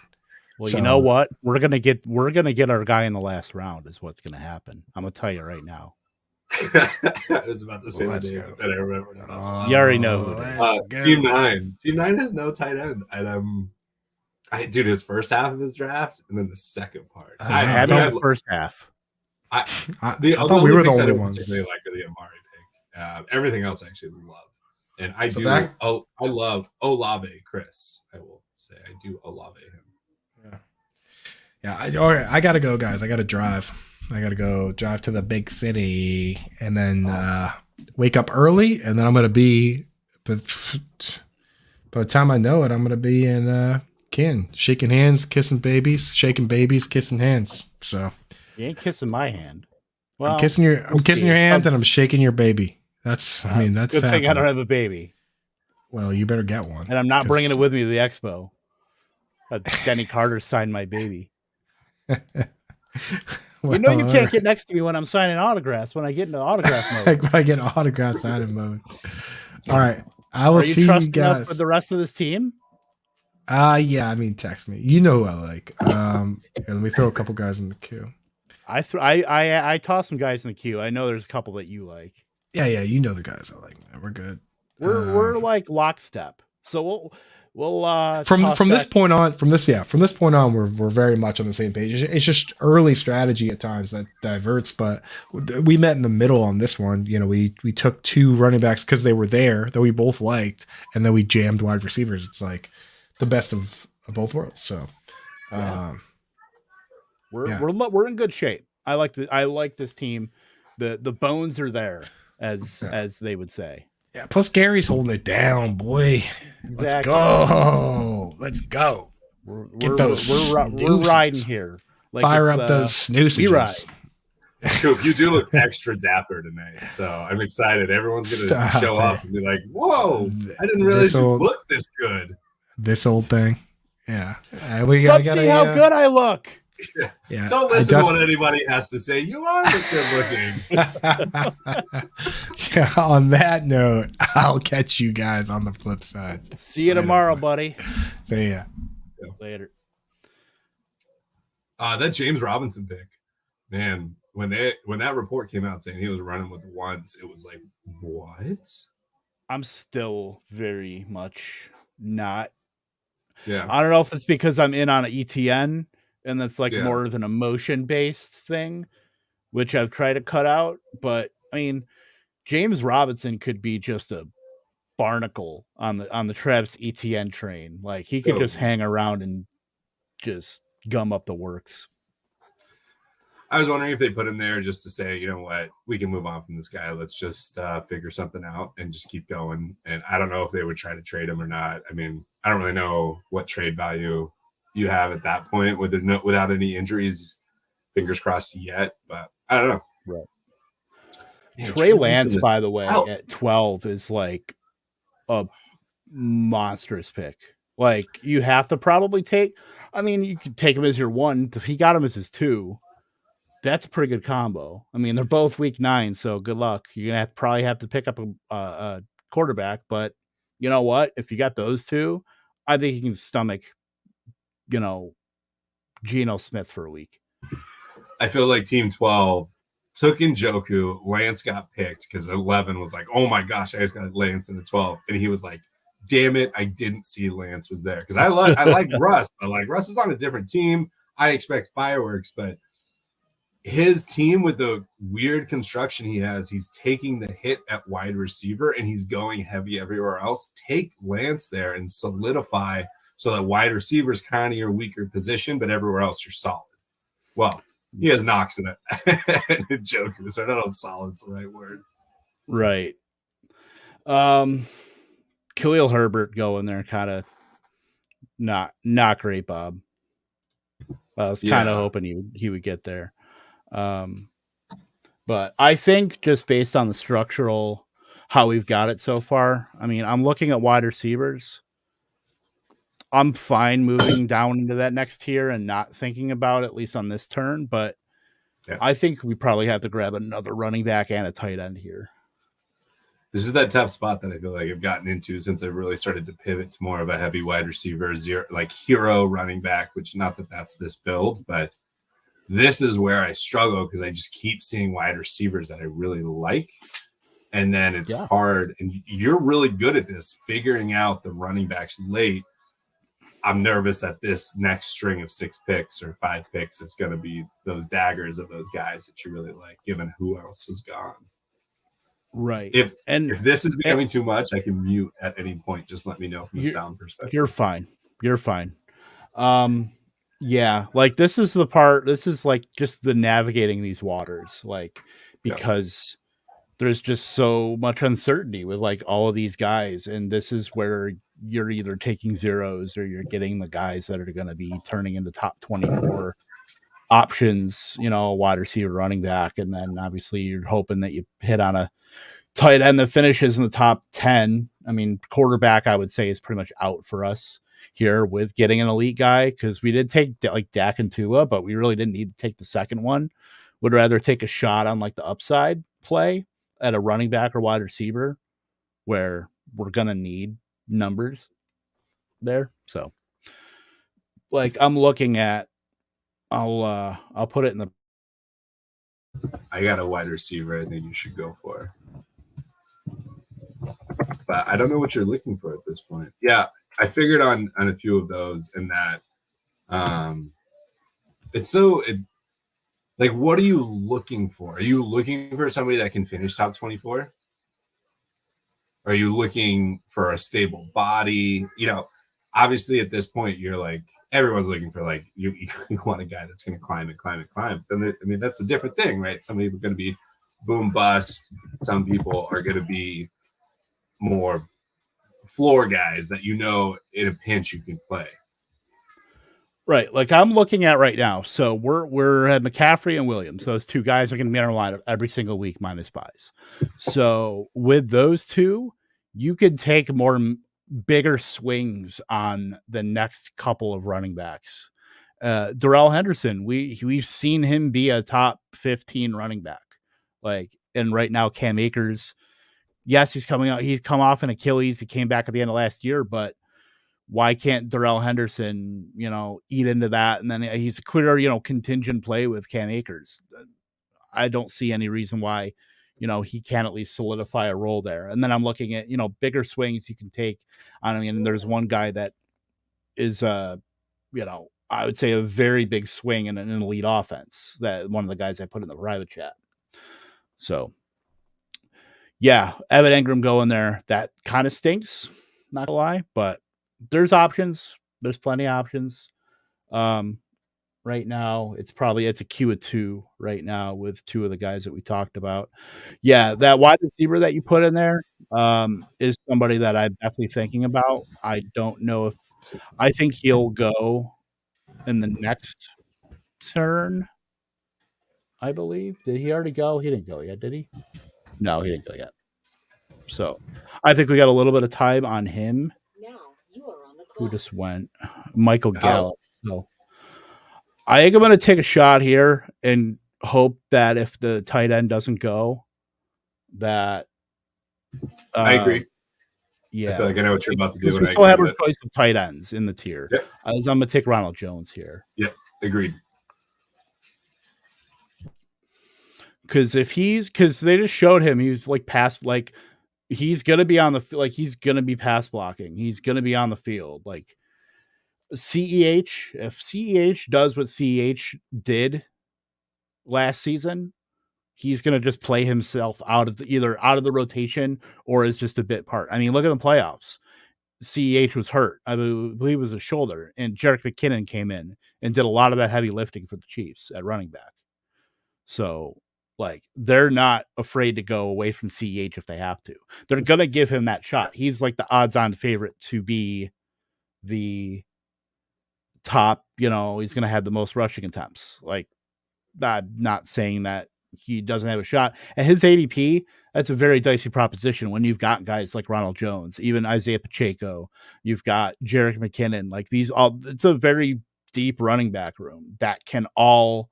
Well, you know what? We're gonna get our guy in the last round is what's gonna happen. I'm gonna tell you right now. I was about to say that I remember now. You already know who it is. Team 9. Team 9 has no tight end. And dude, his first half of his draft and then the second part. I had the first half. I thought we were the only ones. Particularly like the Amari pick. Everything else I actually love. And I love Olave, Chris. I will say I do Olave him. Yeah, I gotta go, guys. I gotta drive. I gotta go drive to the big city and then wake up early, and then I'm gonna be. But by the time I know it, I'm gonna be in Ken, shaking hands, kissing babies, shaking babies, kissing hands. So you ain't kissing my hand. Well, I'm kissing your hand, and I'm shaking your baby. That's that's good happening. thing I don't have a baby. Well, you better get one, and I'm not bringing it with me to the expo. Denny Carter signed my baby. You can't get next to me when I'm signing autographs. When I get into autograph mode, when I get autograph signing mode. All right, I will see you guys us with the rest of this team. Yeah. Text me. You know who I like. Here, let me throw a couple guys in the queue. I toss some guys in the queue. I know there's a couple that you like. Yeah. You know the guys I like. Man. We're good. We're like lockstep. So we'll from this point on, we're very much on the same page. It's just early strategy at times that diverts, but we met in the middle on this one. We took 2 running backs because they were there that we both liked, and then we jammed wide receivers. It's like the best of both worlds. So we're in good shape. I like this team. The bones are there, as they would say. Yeah, plus Gary's holding it down, boy. Exactly. Let's go. We're riding here. Fire up those snoozes. We ride. Coop, you do look extra dapper tonight, so I'm excited. Everyone's gonna show up and be like, "Whoa, I didn't realize you look this good." This old thing, yeah. Let's see how good I look. Yeah. Don't listen to what anybody has to say. You are good looking. Yeah, on that note, I'll catch you guys on the flip side. See you tomorrow, buddy. See ya. Later. That James Robinson pick, man. When that report came out saying he was running with the ones, it was like, what? I'm still very much not. Yeah. I don't know if it's because I'm in on an ETN. And that's more of an emotion-based thing, which I've tried to cut out. But James Robinson could be just a barnacle on the Travis Etienne train. Like he could just hang around and just gum up the works. I was wondering if they put him there just to say, you know what, we can move on from this guy. Let's just figure something out and just keep going. And I don't know if they would try to trade him or not. I don't really know what trade value you have at that point without any injuries. Fingers crossed yet, but I don't know. Right. Man, Trey Lance, by the way, Oh. at 12 is like a monstrous pick. Like, you have to probably take, I mean, you could take him as your 1. If he got him as his 2, that's a pretty good combo. I mean, they're both week 9, so good luck. You're going to probably have to pick up a quarterback, but you know what? If you got those 2, I think you can stomach, Geno Smith for a week. I feel like Team 12 took Njoku. Lance got picked because 11 was like, oh my gosh, I just got Lance in the 12. And he was like, damn it, I didn't see Lance was there. Because I like Russ. But like, Russ is on a different team. I expect fireworks, but his team with the weird construction he has, he's taking the hit at wide receiver and he's going heavy everywhere else. Take Lance there and solidify so that wide receiver is kind of your weaker position, but everywhere else you're solid. Well, he has Knox in it. Joking, so I don't know if solid's the right word. Right. Khalil Herbert going there, kind of not great, Bob. I was kind of hoping he would get there. But I think just based on the structural, how we've got it so far, I mean, I'm looking at wide receivers. I'm fine moving down into that next tier and not thinking about it, at least on this turn. But I think we probably have to grab another running back and a tight end here. This is that tough spot that I feel like I've gotten into since I've really started to pivot to more of a heavy wide receiver, like hero running back, which not that that's this build, but this is where I struggle because I just keep seeing wide receivers that I really like. And then it's hard. And you're really good at this, figuring out the running backs late. I'm nervous that this next string of 6 picks or 5 picks is going to be those daggers of those guys that you really like, given who else is gone. Right. If this is becoming too much, I can mute at any point. Just let me know from the sound perspective. You're fine. Yeah, like this is the part. This is like just the navigating these waters, like because there's just so much uncertainty with like all of these guys, and this is where you're either taking zeros or you're getting the guys that are going to be turning into top 24 options, wide receiver, running back, and then obviously you're hoping that you hit on a tight end that finishes in the top 10. I mean, quarterback, I would say, is pretty much out for us here with getting an elite guy, because we did take like Dak and Tua, but we really didn't need to take the second one. Would rather take a shot on like the upside play at a running back or wide receiver where we're going to need numbers there. So like I'm looking at, I'll put it in the, I got a wide receiver I think you should go for, but I don't know what you're looking for at this point. Yeah, I figured on a few of those, and that like, what are you looking for? Are you looking for somebody that can finish top 24? Are you looking for a stable body? Obviously at this point, you're like, everyone's looking for like, you want a guy that's going to climb. And I mean, that's a different thing, right? Some people are going to be boom bust. Some people are going to be more floor guys that in a pinch you can play. Right. Like I'm looking at right now. So we're at McCaffrey and Williams. Those 2 guys are going to be in our lineup every single week minus buys. So with those 2, you could take bigger swings on the next couple of running backs. Darrell Henderson, we've seen him be a top 15 running back. Like, and right now Cam Akers, yes, he's come off an Achilles. He came back at the end of last year, but why can't Darrell Henderson, eat into that? And then he's a clear, contingent play with Cam Akers. I don't see any reason why, he can at least solidify a role there. And then I'm looking at, bigger swings you can take on. I mean, there's one guy that is, I would say a very big swing in an elite offense, that one of the guys I put in the private chat. So yeah, Evan Engram going there. That kind of stinks, not gonna lie, but there's options. There's plenty of options. Right now, it's a queue of 2 right now with 2 of the guys that we talked about. Yeah, that wide receiver that you put in there is somebody that I'm definitely thinking about. I don't know if I think he'll go in the next turn, I believe. Did he already go? He didn't go yet, did he? No, he didn't go yet. So I think we got a little bit of time on him. Now you are on the clock. Who just went? Michael Gallup. So I think I'm going to take a shot here and hope that if the tight end doesn't go, that I agree. Yeah, I feel like I know what you're about to do. We still have our choice of tight ends in the tier. Yep. I'm going to take Ronald Jones here. Yep, agreed. Because they just showed him he was like he's gonna be on he's gonna be pass blocking. He's gonna be on the field. Like CEH, if CEH does what CEH did last season, he's gonna just play himself either out of the rotation or is just a bit part. I mean, look at the playoffs. CEH was hurt. I believe it was a shoulder, and Jerick McKinnon came in and did a lot of that heavy lifting for the Chiefs at running back. So like they're not afraid to go away from CEH if they have to. They're going to give him that shot. He's like the odds-on favorite to be the top, he's going to have the most rushing attempts. Like, I'm not saying that he doesn't have a shot. At his ADP, that's a very dicey proposition when you've got guys like Ronald Jones, even Isaiah Pacheco, you've got Jerick McKinnon, like it's a very deep running back room that can all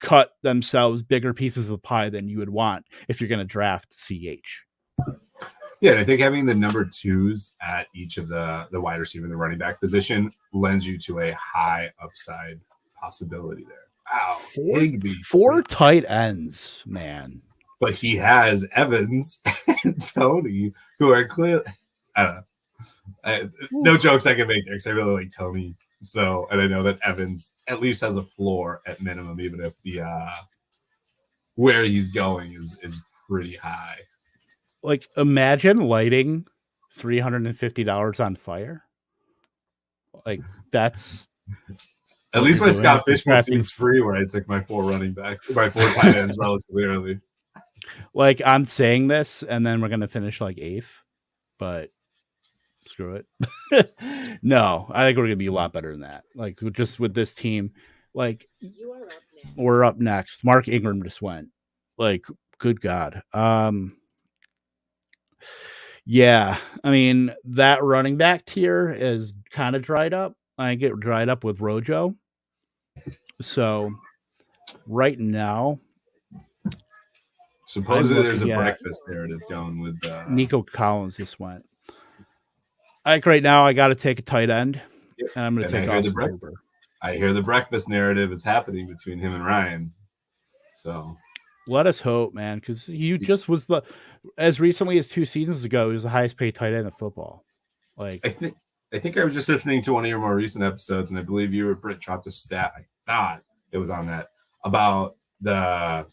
cut themselves bigger pieces of the pie than you would want if you're going to draft CH. Yeah, and I think having the number twos at each of the wide receiver and the running back position lends you to a high upside possibility there. Wow, four tight ends, man. But he has Evans and Tony, who are clearly, I don't know. No jokes I can make there because I really like Tony. So, and I know that Evans at least has a floor at minimum, even if the where he's going is pretty high. Like, imagine lighting $350 on fire. Like, that's at least my Scott Fishman seems free, where I took my four tight ends relatively early. Like, I'm saying this, and then we're gonna finish like 8th, but screw it. No, I think we're gonna be a lot better than that. Like, just with this team, like we're up next. Mark Ingram just went. Like, good God. Yeah, I mean, that running back tier is kind of dried up. I get dried up with Rojo. So right now, supposedly there's a breakfast narrative going with Nico Collins just went. I think right now I got to take a tight end, and I'm going to take Austin Hooper. I hear the breakfast narrative is happening between him and Ryan. So let us hope, man, because he just was as recently as 2 seasons ago, he was the highest paid tight end in football. Like, I think I was just listening to one of your more recent episodes, and I believe you or Britt dropped a stat. I thought it was on that about the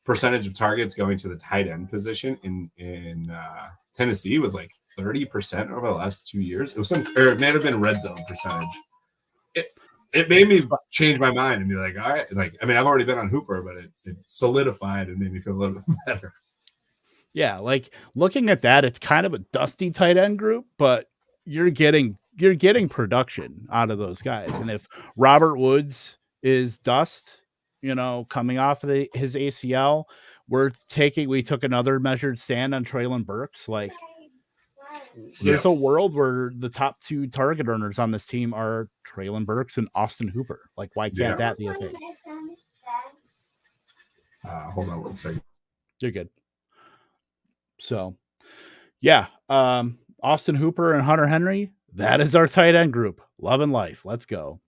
percentage of targets going to the tight end position in Tennessee was like 30% over the last 2 years. It was it may have been red zone percentage. It made me change my mind and be like, all right, like, I mean, I've already been on Hooper, but it solidified and made me feel a little bit better. Yeah, like looking at that, it's kind of a dusty tight end group, but you're getting production out of those guys. And if Robert Woods is dust, coming off of his ACL, we took another measured stand on Treylon Burks. Like, there's a world where the top 2 target earners on this team are Treylon Burks and Austin Hooper. Like, why can't that be a thing? Hold on one second. You're good. So, yeah, Austin Hooper and Hunter Henry, that is our tight end group. Love and life. Let's go.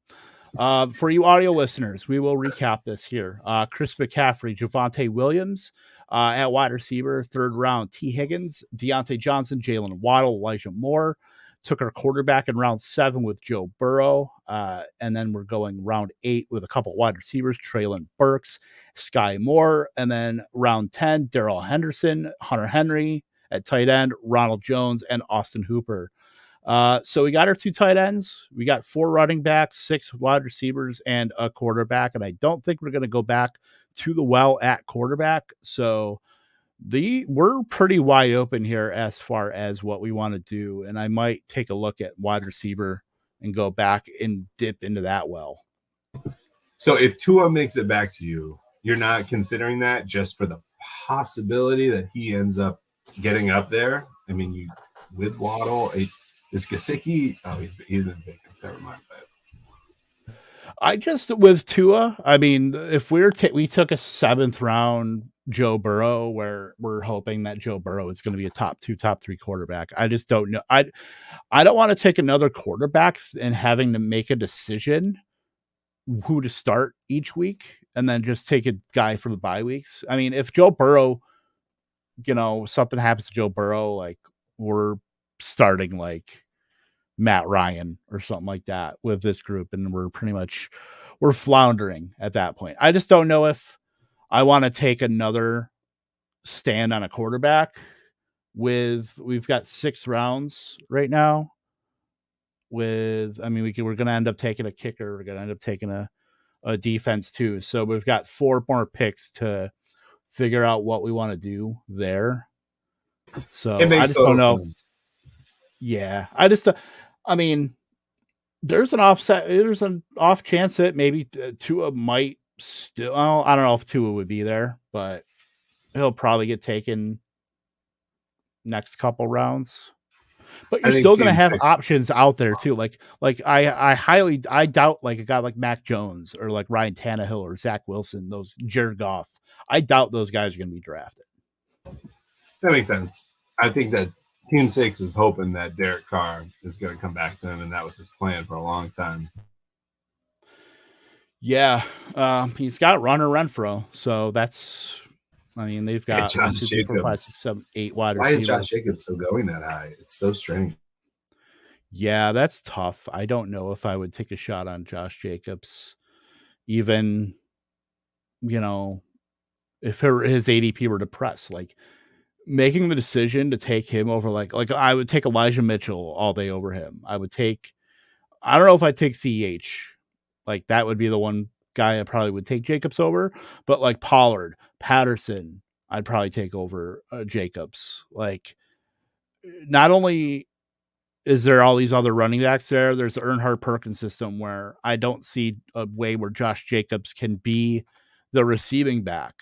For you audio listeners, we will recap this here. Chris McCaffrey, Javonte Williams, at wide receiver, 3rd round, T. Higgins, Deante Johnson, Jalen Waddle, Elijah Moore. Took our quarterback in round 7 with Joe Burrow. And then we're going round 8 with a couple wide receivers, Treylon Burks, Sky Moore. And then round 10, Darrell Henderson, Hunter Henry at tight end, Ronald Jones, and Austin Hooper. So we got our 2 tight ends. We got 4 running backs, 6 wide receivers, and a quarterback. And I don't think we're going to go back to the well at quarterback. So we're pretty wide open here as far as what we want to do. And I might take a look at wide receiver and go back and dip into that well. So if Tua makes it back to you, you're not considering that just for the possibility that he ends up getting up there? I mean, with Waddle, is Gesicki? Oh, he didn't take it. Never mind. I just with Tua. I mean, if we took a 7th round Joe Burrow, where we're hoping that Joe Burrow is going to be a top 2, top 3 quarterback. I just don't know. I don't want to take another quarterback and having to make a decision who to start each week and then just take a guy for the bye weeks. I mean, if Joe Burrow, something happens to Joe Burrow, like we're starting like Matt Ryan or something like that with this group, and we're floundering at that point. I just don't know if I want to take another stand on a quarterback. We've got 6 rounds right now. We're going to end up taking a kicker. We're going to end up taking a defense too. So we've got 4 more picks to figure out what we want to do there. So I just don't know. Sense. Yeah, there's an off chance that maybe Tua might still. I don't know if Tua would be there, but he'll probably get taken next couple rounds. But you're still going to have options out there too. Like I doubt like a guy like Mac Jones or like Ryan Tannehill or Zach Wilson, those Jared Goff. I doubt those guys are going to be drafted. That makes sense. I think that Team 6 is hoping that Derek Carr is going to come back to him, and that was his plan for a long time. Yeah, he's got Runner Renfro, so that's. They've got 1, 2, 3, 4, 5, 6, 7, 8 wide receivers. Why is Josh Jacobs still going that high? It's so strange. Yeah, that's tough. I don't know if I would take a shot on Josh Jacobs, even, if his ADP were depressed. Like, making the decision to take him over, like I would take Elijah Mitchell all day over him. I don't know if I'd take CEH. Like, that would be the one guy I probably would take Jacobs over, but like Pollard, Patterson, I'd probably take over Jacobs. Like, not only is there all these other running backs there's the Earnhardt Perkins system where I don't see a way where Josh Jacobs can be the receiving back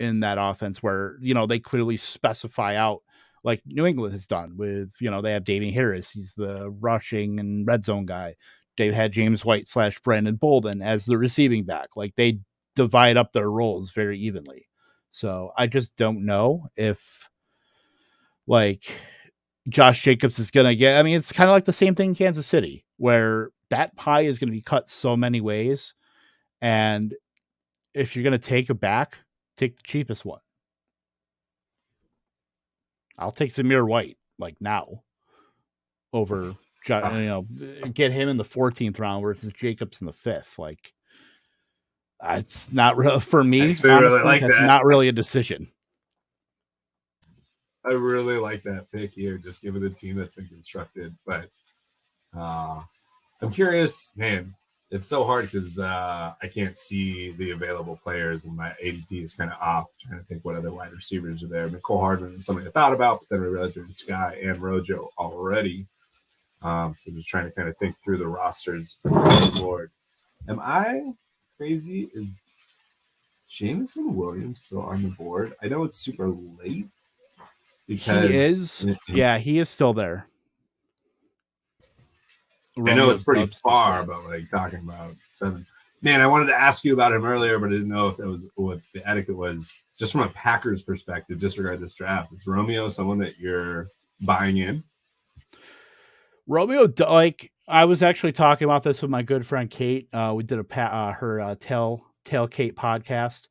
in that offense where, they clearly specify out like New England has done with, they have Damian Harris. He's the rushing and red zone guy. They've had James White / Brandon Bolden as the receiving back. Like, they divide up their roles very evenly. So I just don't know if like Josh Jacobs is going to get, it's kind of like the same thing in Kansas City where that pie is going to be cut so many ways. And if you're going to take a back, take the cheapest one. I'll take Zamir White like now over, get him in the 14th round versus Jacobs in the 5th. Like, it's not really for me. Honestly, really like that's not really a decision. I really like that pick here, just given the team that's been constructed. But I'm curious, man. It's so hard because I can't see the available players, and my ADP is kind of off. I'm trying to think what other wide receivers are there. Nicole Hardman is something I thought about, but then we realized there's Sky and Rojo already. So just trying to kind of think through the rosters on the board. Am I crazy? Is Jameson Williams still on the board? I know it's super late. Because he is. Yeah, he is still there. I know it's pretty far, but like talking about 7. Man, I wanted to ask you about him earlier, but I didn't know if that was what the etiquette was. Just from a Packers perspective, disregard this draft. Is Romeo someone that you're buying in? Romeo, like, I was actually talking about this with my good friend Kate. We did her Tell Kate podcast.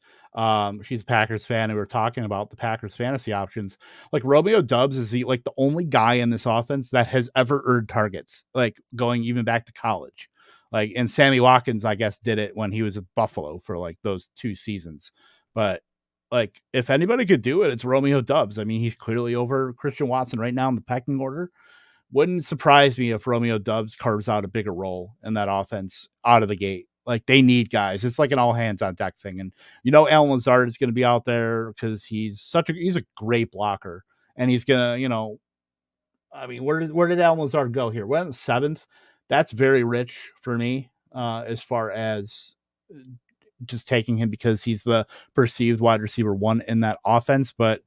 She's a Packers fan, and we were talking about the Packers fantasy options. Like, Romeo Doubs is the only guy in this offense that has ever earned targets, like going even back to college. Like, and Sammy Watkins, I guess, did it when he was at Buffalo for like those 2 seasons. But like, if anybody could do it, it's Romeo Doubs. He's clearly over Christian Watson right now in the pecking order. Wouldn't surprise me if Romeo Doubs carves out a bigger role in that offense out of the gate. Like, they need guys. It's like an all hands on deck thing. And, Alan Lazard is going to be out there because he's a great blocker. And he's going to, where did Alan Lazard go here? Went 7th. That's very rich for me as far as just taking him because he's the perceived wide receiver one in that offense, but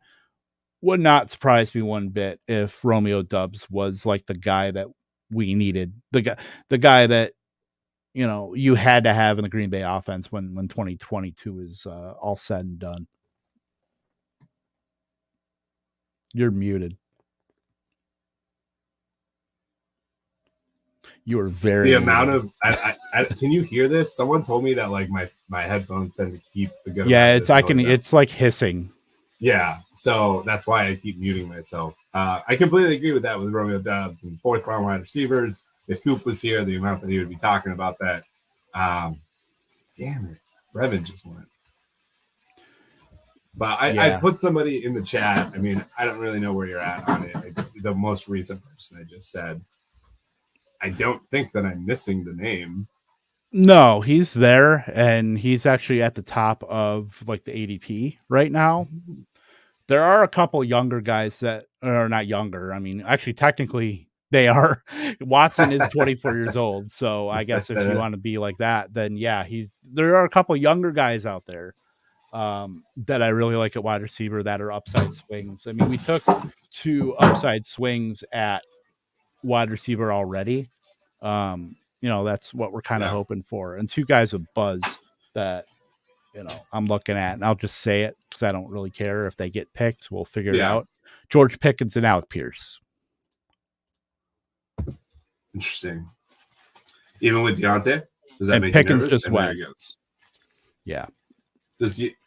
would not surprise me one bit if Romeo Doubs was like the guy that we needed, the guy that, you know, you had to have in the Green Bay offense when 2022 is all said and done. You're muted. You are very the amount muted. of I can you hear this? Someone told me that like my headphones tend to keep the good. Yeah, amount it's of I this can noise out. it's like hissing. Yeah, so that's why I keep muting myself. I completely agree with that with Romeo Doubs and fourth round wide receivers. If Coop was here, the amount that he would be talking about that. Damn it, Brevin just went. But I put somebody in the chat. I mean, I don't really know where you're at on it. The most recent person I just said. I don't think that I'm missing the name. No, he's there, and he's actually at the top of like the ADP right now. There are a couple younger guys that are not younger. I mean, actually, technically, they are. Watson is 24 years old, so I guess if you want to be like that, then yeah, there are a couple younger guys out there that I really like at wide receiver that are upside swings. I mean, we took 2 upside swings at wide receiver already. You know, that's what we're kind of hoping for. And 2 guys with buzz that, you know, I'm looking at, and I'll just say it because I don't really care if they get picked. We'll figure it out. George Pickens and Alec Pierce. Interesting. Even with Deante? Does that And make Pickens you nervous? just And there went. he goes. Yeah.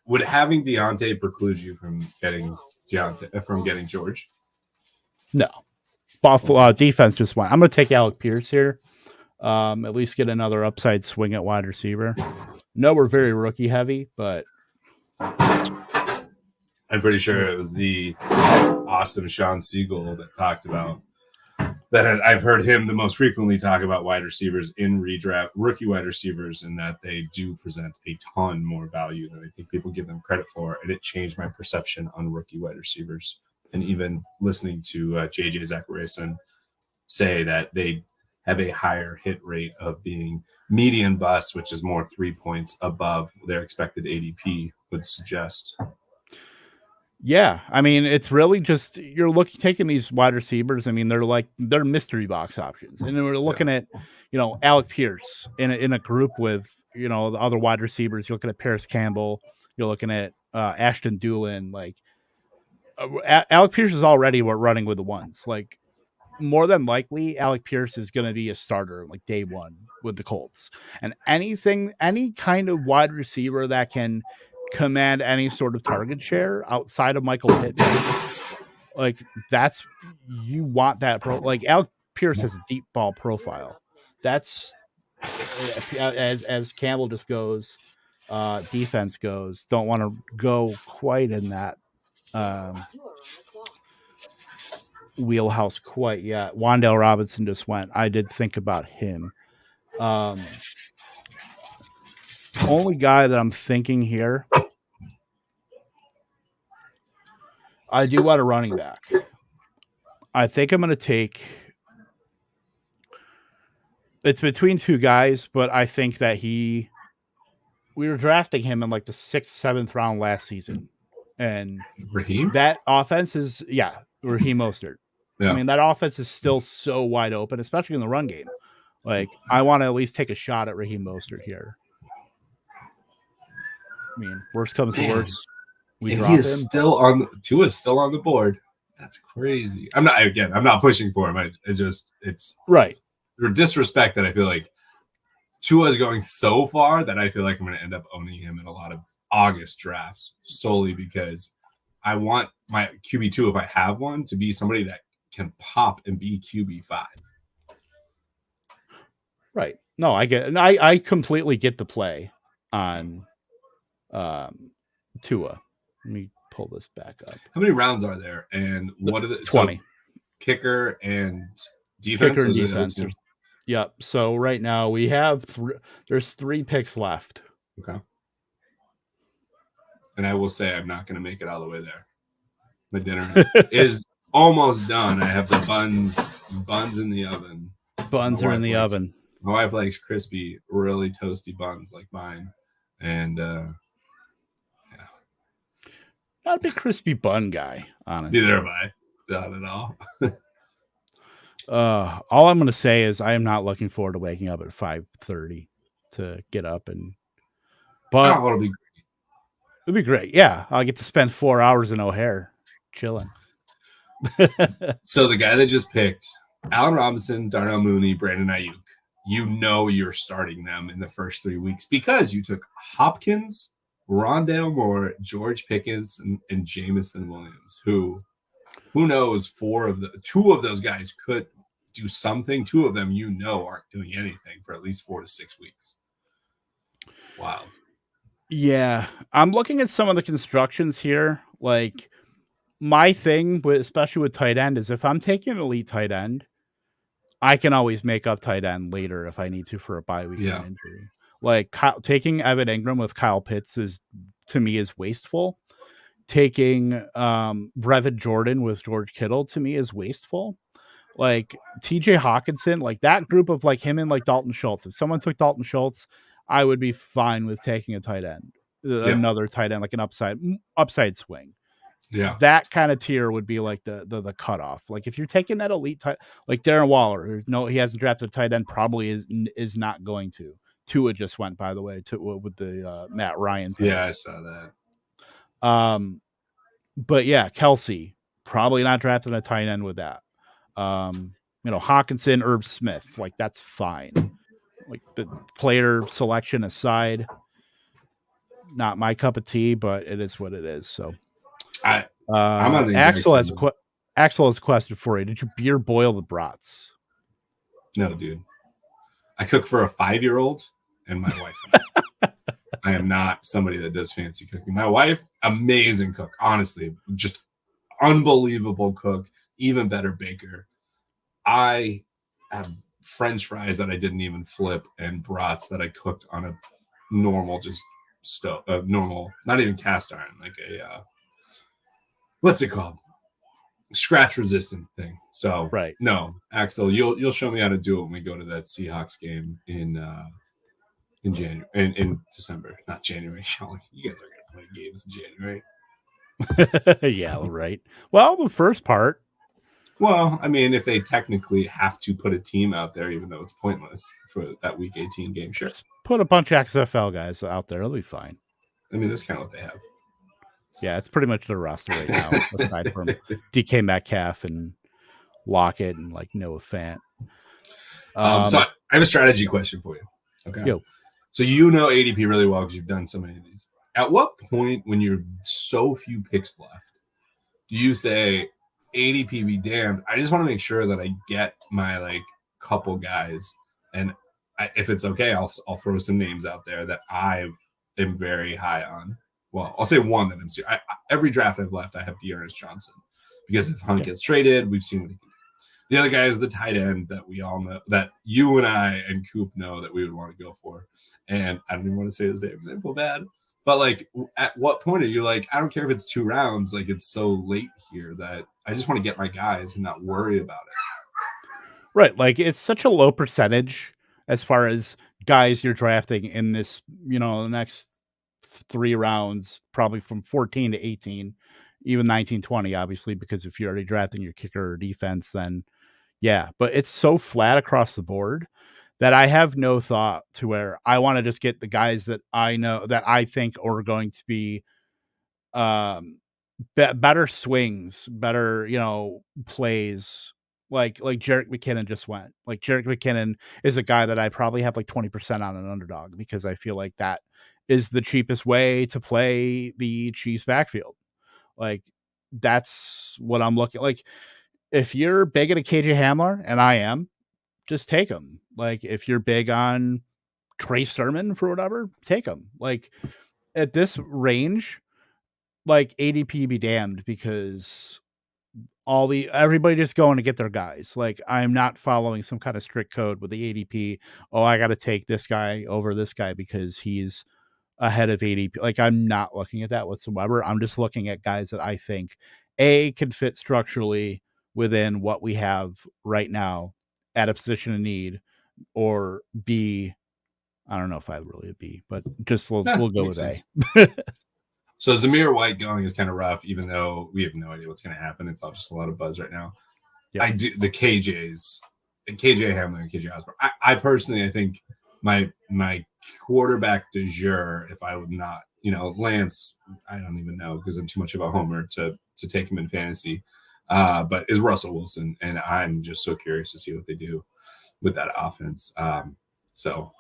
Would having Deante preclude you from getting getting George? No. Buffalo defense just went. I'm going to take Alec Pierce here. At least get another upside swing at wide receiver. No, we're very rookie heavy, but I'm pretty sure it was the awesome Sean Siegel that talked about that. I've heard him the most frequently talk about wide receivers in redraft, rookie wide receivers, and that they do present a ton more value than I think people give them credit for. And it changed my perception on rookie wide receivers. And even listening to JJ Zachariason say that they have a higher hit rate of being median bust, which is more 3 points above their expected ADP would suggest. yeah, I mean, it's really just you're taking these wide receivers. I mean, they're mystery box options, and we're looking at, you know, Alec Pierce in a group with, you know, the other wide receivers. You're looking at Paris Campbell. You're looking at Ashton Doolin. Like Alec Pierce is already running with the ones. Like more than likely, Alec Pierce is going to be a starter like day one with the Colts. And any kind of wide receiver that can command any sort of target share outside of Michael Pittman, like you want that like Alec Pierce has a deep ball profile. That's as Campbell just goes, defense goes. Don't want to go quite in that wheelhouse quite yet. Wandel Robinson just went. I did think about him. Only guy that I'm thinking here, I do want a running back. I think I'm going to take. It's between 2 guys, but I think that we were drafting him in like the 6th, 7th round last season, and Raheem? That offense is Raheem Mostert. Yeah. I mean, that offense is still so wide open, especially in the run game. Like, I want to at least take a shot at Raheem Mostert here. I mean, worst comes to worst, we drop him. Tua's still on the board. That's crazy. I'm not pushing for him. It's right. The disrespect that I feel like Tua is going so far that I feel like I'm going to end up owning him in a lot of August drafts solely because I want my QB2, if I have one, to be somebody that can pop and be QB5. Right. No, I completely get the play on Tua. Let me pull this back up. How many rounds are there? And what are the 20? So kicker and defense. Kicker and defense. Yep. So right now we have there's 3 picks left. Okay. And I will say I'm not going to make it all the way there. My dinner is almost done. I have the buns in the oven. Buns are in the oven. My wife likes crispy, really toasty buns like mine. And Not a big crispy bun guy, honestly. neither am I. Not at all. All I'm going to say is I am not looking forward to waking up at 5:30 to get up but it'll be it'd be great. Yeah, I'll get to spend 4 hours in O'Hare chilling. So the guy that just picked Allen Robinson, Darnell Mooney, Brandon Ayuk, you know you're starting them in the first 3 weeks because you took Hopkins, Rondale Moore, George Pickens, and Jamison Williams, who knows, two of those guys could do something. Two of them, aren't doing anything for at least 4 to 6 weeks. Wild. Yeah, I'm looking at some of the constructions here. Like, my thing, especially with tight end, is if I'm taking an elite tight end, I can always make up tight end later if I need to for a bye week or an injury. Like, taking Evan Ingram with Kyle Pitts to me is wasteful. Taking Brevin Jordan with George Kittle to me is wasteful. Like TJ Hawkinson, like that group of like him and like Dalton Schultz. If someone took Dalton Schultz, I would be fine with taking a tight end, another tight end, like an upside swing. Yeah, that kind of tier would be like the cutoff. Like if you're taking that elite tight, like Darren Waller, he hasn't drafted a tight end, probably is not going to. Tua just went, by the way, with the Matt Ryan thing. Yeah, I saw that. But yeah, Kelsey probably not drafting a tight end with that. Hawkinson, Herb Smith, like that's fine. Like the player selection aside, not my cup of tea, but it is what it is. So, I'm on the Axel has a question for you. Did you beer boil the brats? No, dude. I cook for a 5-year-old and my wife. I am not somebody that does fancy cooking. My wife, amazing cook, honestly, just unbelievable cook, even better baker. I have French fries that I didn't even flip and brats that I cooked on a normal, just stove, normal, not even cast iron, like a what's it called? Scratch resistant thing. So right. No, Axel, you'll show me how to do it when we go to that Seahawks game in January, in December, not January. You guys are gonna play games in January. Yeah, right. Well, the first part. Well, I mean, if they technically have to put a team out there, even though it's pointless for that Week 18 game, sure. Just put a bunch of XFL guys out there. It'll be fine. I mean, that's kind of what they have. Yeah, it's pretty much the roster right now, aside from DK Metcalf and Lockett and like Noah Fant. So I have a strategy question for you. Okay. Yo. So you know ADP really well because you've done so many of these. At what point, when you're so few picks left, do you say ADP be damned? I just want to make sure that I get my like couple guys, and if it's okay, I'll throw some names out there that I am very high on. Well, I'll say one that I'm serious. Every draft I've left, I have Deante Johnson because if Hunt gets traded, we've seen what he can do. The other guy is the tight end that we all know, that you and I and Coop know that we would want to go for. And I don't even want to say his name because I feel bad. But like, at what point are you like, I don't care if it's 2 rounds, like it's so late here that I just want to get my guys and not worry about it. Right. Like it's such a low percentage as far as guys you're drafting in this, the next 3 rounds, probably from 14 to 18, even 19, 20, obviously, because if you're already drafting your kicker or defense, then yeah, but it's so flat across the board that I have no thought to where I want to just get the guys that I know that I think are going to be better swings, better, plays. Like Jerick McKinnon just went. Like Jerick McKinnon is a guy that I probably have like 20% on an underdog because I feel like that is the cheapest way to play the Chiefs backfield. Like that's what I'm looking like. If you're big at a KJ Hamler, and I am, just take him. Like if you're big on Trey Sermon for whatever, take him. Like at this range, like ADP be damned because everybody just going to get their guys. Like I'm not following some kind of strict code with the ADP. Oh, I got to take this guy over this guy because he's ahead of ADP. Like I'm not looking at that whatsoever. I'm just looking at guys that I think can fit structurally within what we have right now at a position of need, or B, I don't know if I really a B, but just we'll go with Makes A. So Zamir White going is kind of rough, even though we have no idea what's going to happen. It's all just a lot of buzz right now. Yeah. I do the KJ Hamler and KJ Osborne. I personally, I think my quarterback de jure, if I would not, Lance, I don't even know because I'm too much of a homer to take him in fantasy. But is Russell Wilson, and I'm just so curious to see what they do with that offense. So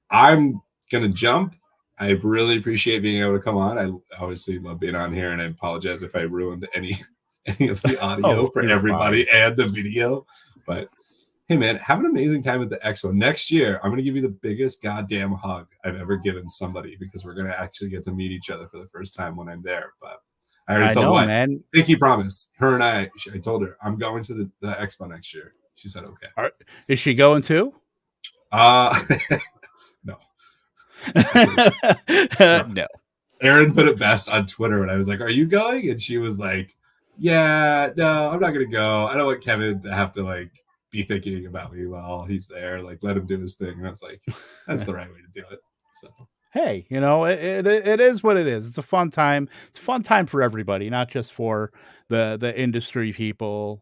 I'm gonna jump. I really appreciate being able to come on. I obviously love being on here, and I apologize if I ruined any of the audio for everybody and the video. But hey, man, have an amazing time at the Expo. Next year, I'm going to give you the biggest goddamn hug I've ever given somebody because we're going to actually get to meet each other for the first time when I'm there. But I already told my man. Pinky promise. Her and I told her I'm going to the Expo next year. She said okay. Is she going too? No. No. Aaron put it best on Twitter when I was like, "Are you going?" And she was like, "Yeah, no, I'm not gonna go. I don't want Kevin to have to be thinking about me while he's there. Let him do his thing." And I was like, "That's the right way to do it." So hey, it is what it is. It's a fun time. It's a fun time for everybody, not just for the industry people.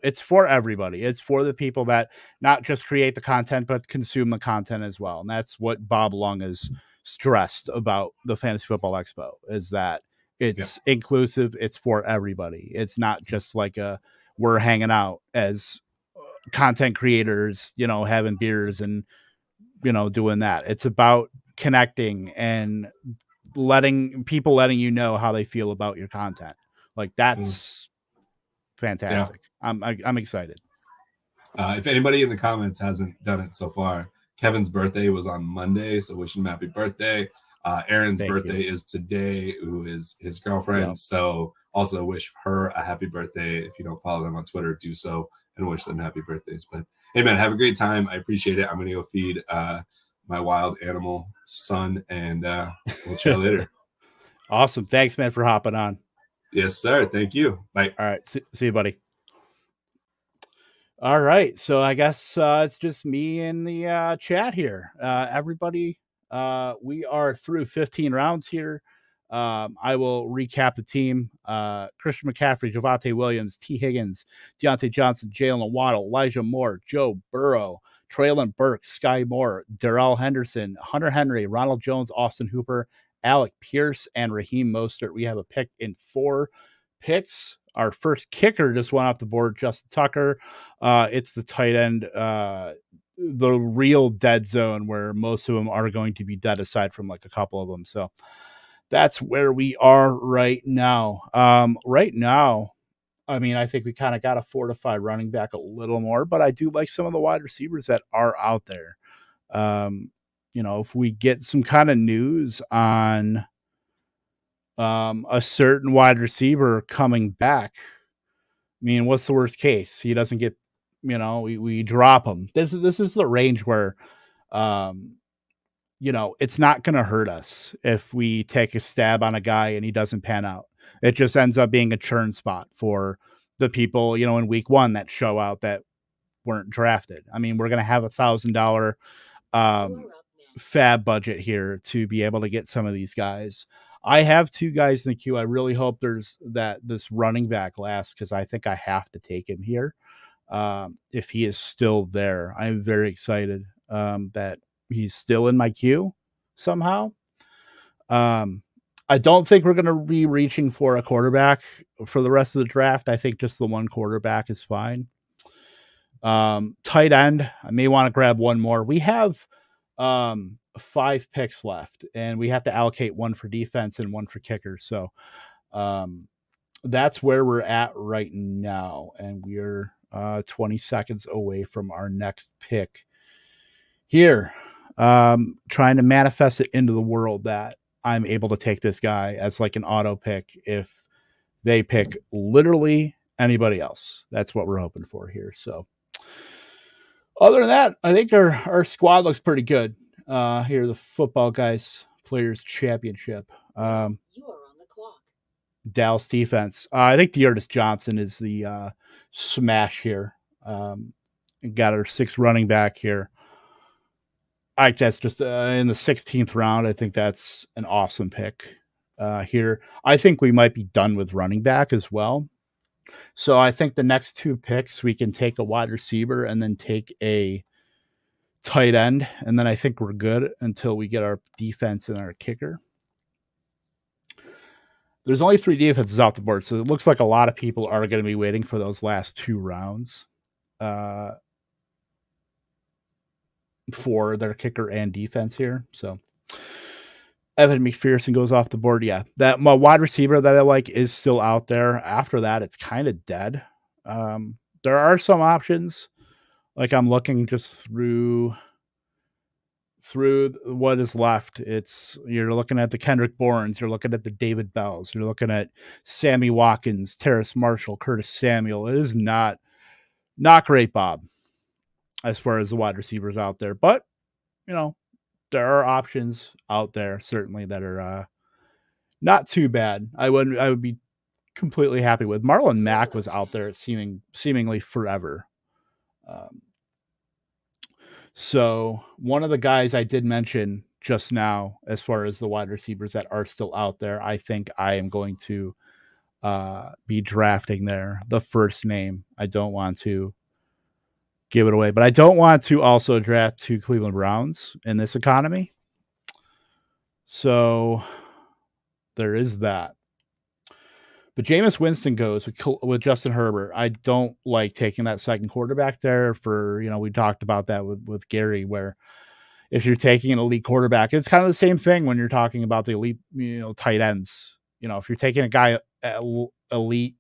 It's for everybody. It's for the people that not just create the content, but consume the content as well. And that's what Bob Lung is stressed about the Fantasy Football Expo, is that it's inclusive. It's for everybody. It's not just we're hanging out as content creators, having beers and, doing that. It's about connecting and letting you know how they feel about your content. That's fantastic. Yeah. I'm excited. If anybody in the comments hasn't done it so far, Kevin's birthday was on Monday, so wish him happy birthday. Aaron's birthday is today, who is his girlfriend. Yep. So also wish her a happy birthday. If you don't follow them on Twitter, do so and wish them happy birthdays. But hey, man, have a great time. I appreciate it. I'm going to go feed my wild animal son, and we'll chat later. Awesome. Thanks, man, for hopping on. Yes, sir. Thank you. Bye. All right. See you, buddy. All right. So I guess it's just me in the chat here. Everybody, we are through 15 rounds here. I will recap the team. Christian McCaffrey, Javonte Williams, T. Higgins, Deante Johnson, Jalen Waddle, Elijah Moore, Joe Burrow, Traylon Burks, Sky Moore, Darrell Henderson, Hunter Henry, Ronald Jones, Austin Hooper, Alec Pierce, and Raheem Mostert. We have a pick in 4 picks. Our first kicker just went off the board, Justin Tucker. It's the tight end, the real dead zone where most of them are going to be dead aside from a couple of them. So that's where we are right now. Right now, I mean, I think we kind of got to fortify running back a little more, but I do like some of the wide receivers that are out there. If we get some kind of news on a certain wide receiver coming back, I mean, what's the worst case? He doesn't get, we drop him. This is the range where, it's not going to hurt us if we take a stab on a guy and he doesn't pan out. It just ends up being a churn spot for the people, in week 1 that show out that weren't drafted. I mean, we're going to have $1,000 fab budget here to be able to get some of these guys. I have 2 guys in the queue. I really hope this running back lasts, because I think I have to take him here. If he is still there, I'm very excited that he's still in my queue somehow. I don't think we're going to be reaching for a quarterback for the rest of the draft. I think just the one quarterback is fine. Tight end, I may want to grab one more. We have 5 picks left, and we have to allocate 1 for defense and 1 for kickers. So that's where we're at right now, and we're 20 seconds away from our next pick here. Trying to manifest it into the world that I'm able to take this guy as an auto pick if they pick literally anybody else. That's what we're hoping for here. So other than that, I think our squad looks pretty good. Here, the Football Guys Players Championship. You are on the clock. Dallas defense. I think Deante Johnson is the smash here. Got our 6th running back here. that's just in the 16th round. I think that's an awesome pick here. I think we might be done with running back as well. So I think the next 2 picks, we can take a wide receiver and then take a tight end. And then I think we're good until we get our defense and our kicker. There's only 3 defenses off the board, so it looks like a lot of people are going to be waiting for those last 2 rounds for their kicker and defense here. So Evan McPherson goes off the board. Yeah, that my wide receiver that I like is still out there. After that, it's kind of dead. There are some options. Like I'm looking just through what is left. You're looking at the Kendrick Bournes, you're looking at the David Bells, you're looking at Sammy Watkins, Terrace Marshall, Curtis Samuel. It is not great, Bob, as far as the wide receivers out there. But, there are options out there certainly that are not too bad. I would be completely happy with. Marlon Mack was out there seemingly forever. So one of the guys I did mention just now, as far as the wide receivers that are still out there, I think I am going to be drafting there. The first name, I don't want to give it away, but I don't want to also draft 2 Cleveland Browns in this economy. So there is that. But Jameis Winston goes with Justin Herbert. I don't like taking that second quarterback there for, we talked about that with Gary, where if you're taking an elite quarterback, it's kind of the same thing when you're talking about the elite, tight ends. If you're taking a guy elite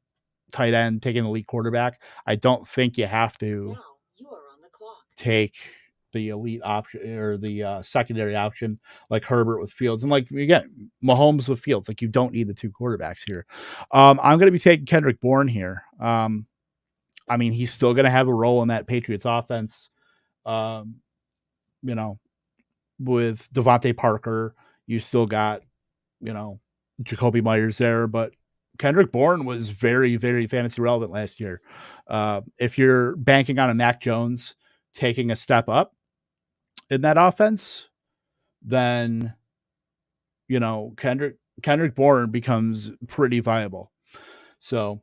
tight end, taking an elite quarterback, I don't think you have to Now you are on the clock. take the elite option or the secondary option like Herbert with Fields. And like, again, Mahomes with Fields, like you don't need the 2 quarterbacks here. I'm going to be taking Kendrick Bourne here. He's still going to have a role in that Patriots offense. With Devontae Parker, you still got, Jacoby Myers there, but Kendrick Bourne was very, very fantasy relevant last year. If you're banking on a Mac Jones taking a step up in that offense, then, Kendrick Bourne becomes pretty viable. So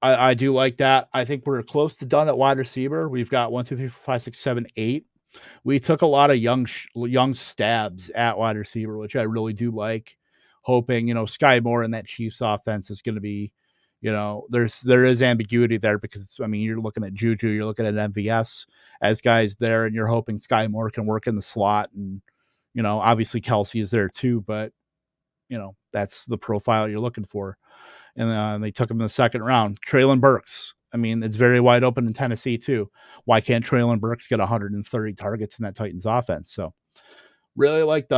I do like that. I think we're close to done at wide receiver. We've got 1, 2, 3, 4, 5, 6, 7, 8. We took a lot of young stabs at wide receiver, which I really do like. Hoping, Sky Moore in that Chiefs offense is going to be, there is ambiguity there because, you're looking at Juju, you're looking at MVS as guys there, and you're hoping Sky Moore can work in the slot. And, obviously Kelsey is there too, but, that's the profile you're looking for. And they took him in the second round. Treylon Burks. It's very wide open in Tennessee too. Why can't Treylon Burks get 130 targets in that Titans offense? So really like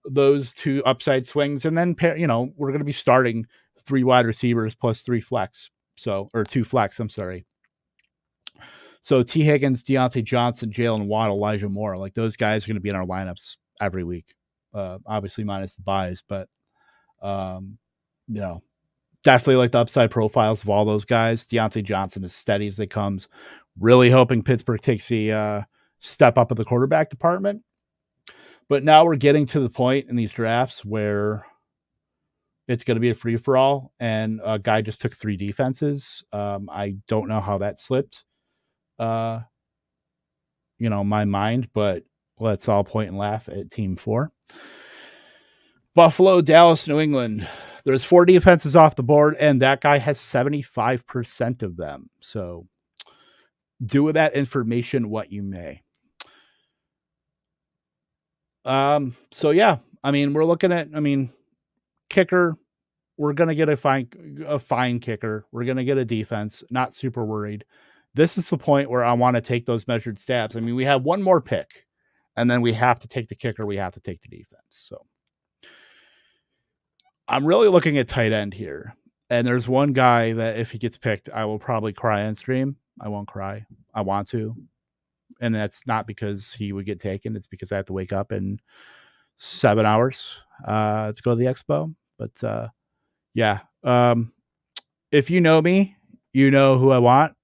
those 2 upside swings. And then, we're going to be starting 3 wide receivers plus 3 flex. Or 2 flex, I'm sorry. So T. Higgins, Deante Johnson, Jalen Watt, Elijah Moore, like those guys are going to be in our lineups every week. Obviously minus the buys, but, definitely like the upside profiles of all those guys. Deante Johnson as steady as it comes. Really hoping Pittsburgh takes a step up at the quarterback department. But now we're getting to the point in these drafts where it's going to be a free-for-all, and a guy just took 3 defenses. I don't know how that slipped, my mind, but let's all point and laugh at Team 4. Buffalo, Dallas, New England. There's 4 defenses off the board, and that guy has 75% of them. So do with that information what you may. So yeah, we're looking at, kicker. We're going to get a fine kicker. We're going to get a defense. Not super worried. This is the point where I want to take those measured stabs. We have 1 more pick, and then we have to take the kicker. We have to take the defense. So I'm really looking at tight end here. And there's one guy that if he gets picked, I will probably cry on stream. I won't cry. I want to. And that's not because he would get taken. It's because I have to wake up in 7 hours to go to the expo. But yeah, if you know me, you know who I want.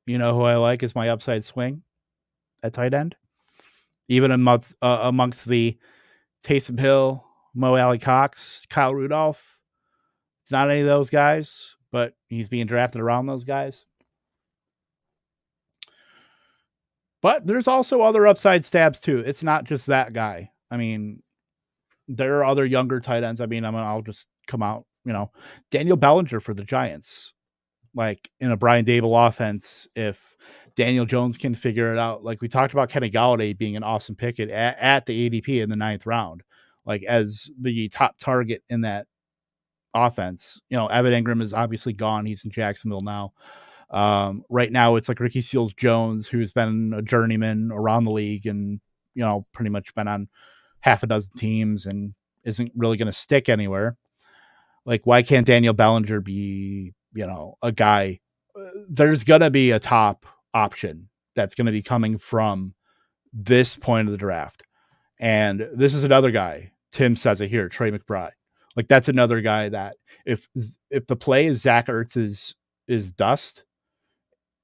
You know who I like is my upside swing at tight end. even amongst the Taysom Hill, Mo Alley Cox, Kyle Rudolph. It's not any of those guys, but he's being drafted around those guys. But there's also other upside stabs too. It's not just that guy. I mean, there are other younger tight ends. I mean, I'll just come out, Daniel Bellinger for the Giants. Like in a Brian Dable offense, if Daniel Jones can figure it out, like we talked about Kenny Galladay being an awesome pick at the ADP in the 9th round, like as the top target in that offense. Evan Ingram is obviously gone. He's in Jacksonville now. Right now it's like Ricky Seals-Jones, who's been a journeyman around the league and, pretty much been on half a dozen teams and isn't really going to stick anywhere. Like, why can't Daniel Bellinger be, a guy? There's going to be a top option that's going to be coming from this point of the draft. And this is another guy. Tim says it here, Trey McBride. Like, that's another guy that if the play is Zach Ertz is dust,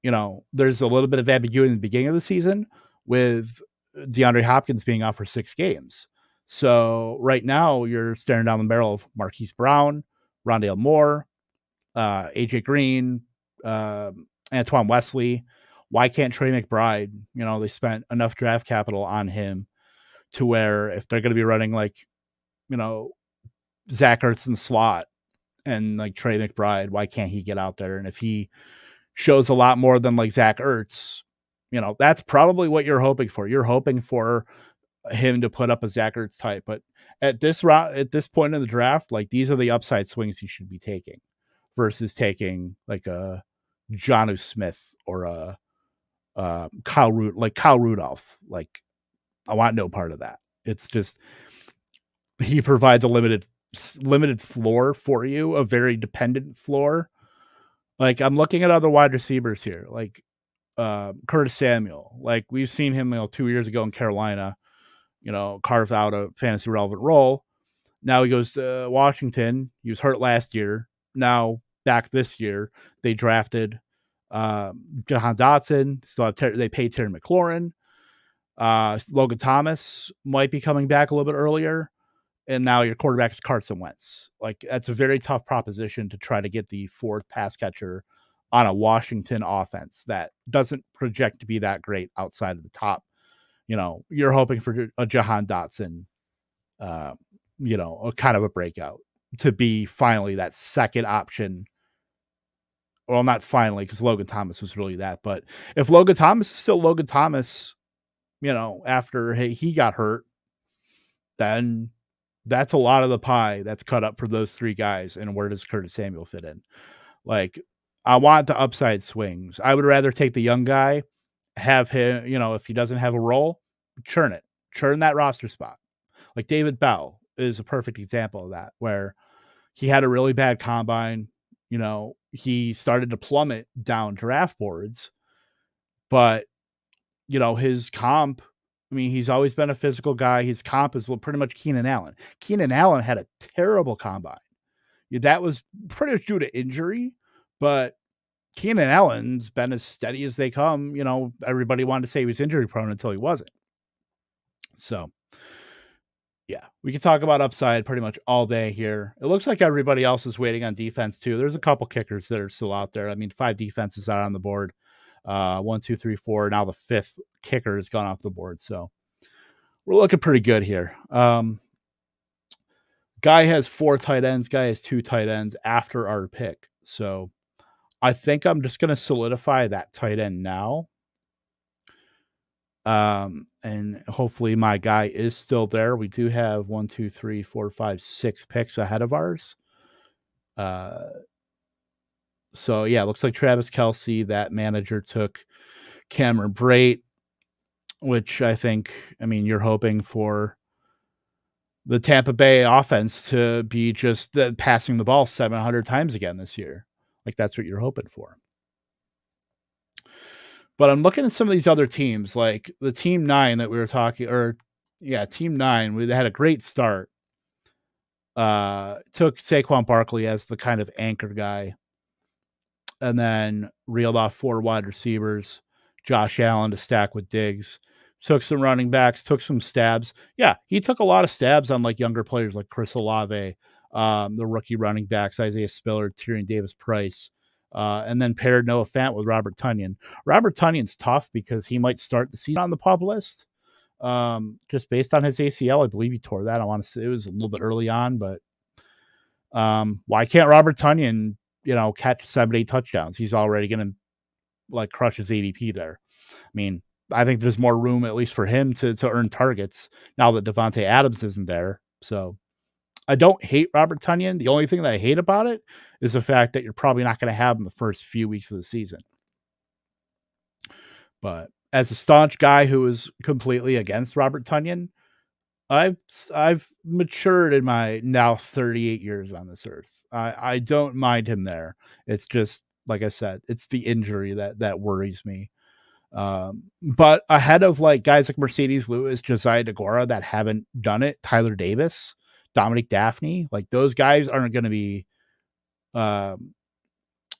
there's a little bit of ambiguity in the beginning of the season with DeAndre Hopkins being out for 6 games. So right now you're staring down the barrel of Marquise Brown, Rondale Moore, AJ Green, Antoine Wesley. Why can't Trey McBride? They spent enough draft capital on him to where if they're going to be running like, Zach Ertz in the slot and like Trey McBride, why can't he get out there? And if he shows a lot more than like Zach Ertz, that's probably what you're hoping for. You're hoping for him to put up a Zach Ertz type, but at this point in the draft, like these are the upside swings you should be taking versus taking like a Jonnu Smith or a Kyle Rudolph. Like, I want no part of that. It's just, he provides a limited floor for you, a very dependent floor. Like, I'm looking at other wide receivers here, like Curtis Samuel. Like, we've seen him 2 years ago in Carolina, carve out a fantasy relevant role. Now he goes to Washington. He was hurt last year. Now back this year, they drafted Jahan Dotson. So they paid Terry McLaurin. Logan Thomas might be coming back a little bit earlier. And now your quarterback is Carson Wentz. Like, that's a very tough proposition to try to get the 4th pass catcher on a Washington offense that doesn't project to be that great outside of the top. You're hoping for a Jahan Dotson, a kind of a breakout to be finally that second option. Well, not finally, because Logan Thomas was really that. But if Logan Thomas is still Logan Thomas, after he got hurt, then that's a lot of the pie that's cut up for those 3 guys. And where does Curtis Samuel fit in? Like, I want the upside swings. I would rather take the young guy, have him, if he doesn't have a role, churn that roster spot. Like David Bell is a perfect example of that, where he had a really bad combine. He started to plummet down draft boards, but his comp, he's always been a physical guy. His comp is pretty much Keenan Allen. Keenan Allen had a terrible combine. That was pretty much due to injury, but Keenan Allen's been as steady as they come. Everybody wanted to say he was injury prone until he wasn't. So, yeah, we can talk about upside pretty much all day here. It looks like everybody else is waiting on defense too. There's a couple kickers that are still out there. 5 defenses are on the board. 1, 2, 3, 4. Now the 5th kicker has gone off the board. So we're looking pretty good here. Guy has 4 tight ends. Guy has 2 tight ends after our pick. So I think I'm just going to solidify that tight end now. And hopefully my guy is still there. We do have 1, 2, 3, 4, 5, 6 picks ahead of ours. So yeah, it looks like Travis Kelce, that manager, took Cameron Brate, which I think, you're hoping for the Tampa Bay offense to be just passing the ball 700 times again this year. Like, that's what you're hoping for. But I'm looking at some of these other teams, like the Team 9 that we were talking, Team 9, they had a great start. Took Saquon Barkley as the kind of anchor guy, and then reeled off 4 wide receivers, Josh Allen to stack with Diggs, took some running backs, took some stabs. Yeah, he took a lot of stabs on like younger players like Chris Olave, the rookie running backs, Isaiah Spiller, Tyrion Davis-Price, and then paired Noah Fant with Robert Tonyan. Robert Tonyan's tough because he might start the season on the PUP list. Just based on his ACL, I believe he tore that. I want to say it was a little bit early on, but why can't Robert Tonyan, catch 7-8 touchdowns? He's already going to like crush his ADP there. I mean, I think there's more room at least for him to earn targets now that Devontae Adams isn't there. So I don't hate Robert Tonyan. The only thing that I hate about it is the fact that you're probably not going to have him the first few weeks of the season. But as a staunch guy who is completely against Robert Tonyan, I've matured in my now 38 years on this earth. I don't mind him there. It's just, like I said, it's the injury that worries me. But ahead of like guys like Mercedes Lewis, Josiah DeGuara that haven't done it, Tyler Davis, Dominic Daphne, like those guys aren't going to be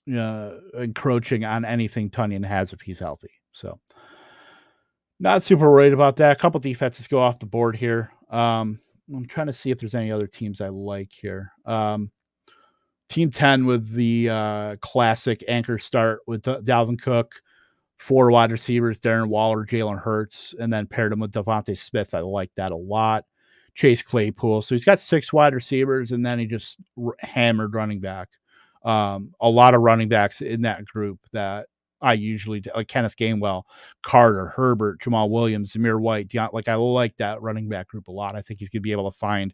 encroaching on anything Tonyan has if he's healthy. So not super worried about that. A couple defenses go off the board here. I'm trying to see if there's any other teams I like here. Team 10 with the classic anchor start with Dalvin Cook, 4 wide receivers, Darren Waller, Jalen Hurts, and then paired him with Devontae Smith. I like that a lot. Chase Claypool. So he's got 6 wide receivers, and then he just hammered running back. A lot of running backs in that group that I usually do, like Kenneth Gainwell, Carter, Herbert, Jamal Williams, Zamir White. I like that running back group a lot. I think he's going to be able to find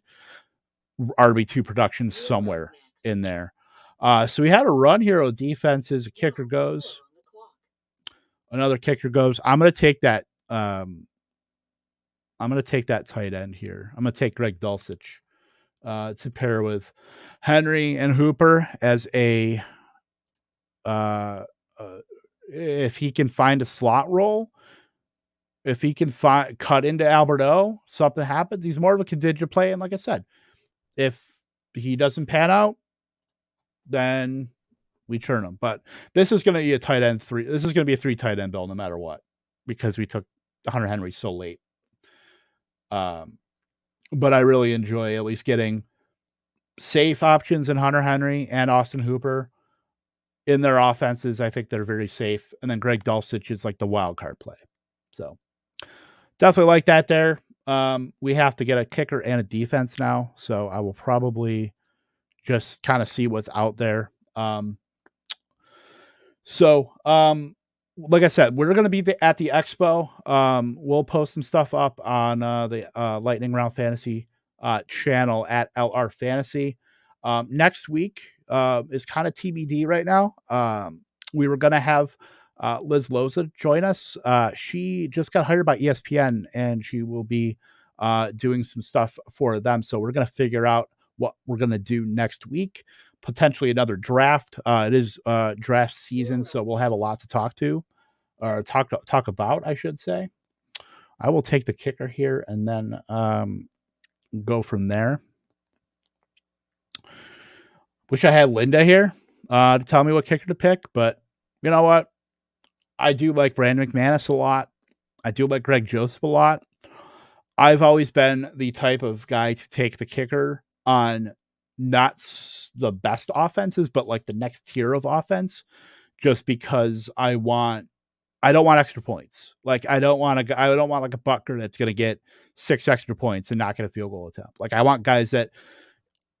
RB2 production somewhere in there. So we had a run here of defenses. A kicker goes. Another kicker goes. I'm going to take that. I'm going to take that tight end here. I'm going to take Greg Dulcich to pair with Henry and Hooper as a if he can find a slot role, if he can cut into Albert O, something happens. He's more of a contingent play. And like I said, if he doesn't pan out, then we churn him. But this is going to be a tight end 3. This is going to be a 3 tight end bill no matter what, because we took Hunter Henry so late. But I really enjoy at least getting safe options in Hunter Henry and Austin Hooper in their offenses. I think they're very safe. And then Greg Dulcich is like the wild card play. So definitely like that there. We have to get a kicker and a defense now. So I will probably just kind of see what's out there. Like I said, we're going to be at the expo. We'll post some stuff up on the Lightning Round Fantasy channel at LR Fantasy. Next week is kind of TBD right now. We were going to have Liz Loza join us. She just got hired by ESPN, and she will be doing some stuff for them. So we're going to figure out what we're going to do next week. Potentially another draft. It is draft season, so we'll have a lot to talk about, I should say. I will take the kicker here and then go from there. Wish I had Linda here to tell me what kicker to pick, but you know what? I do like Brandon McManus a lot. I do like Greg Joseph a lot. I've always been the type of guy to take the kicker on not the best offenses, but like the next tier of offense, just because I don't want extra points. Like I don't want like a Butker that's going to get 6 extra points and not get a field goal attempt. Like I want guys that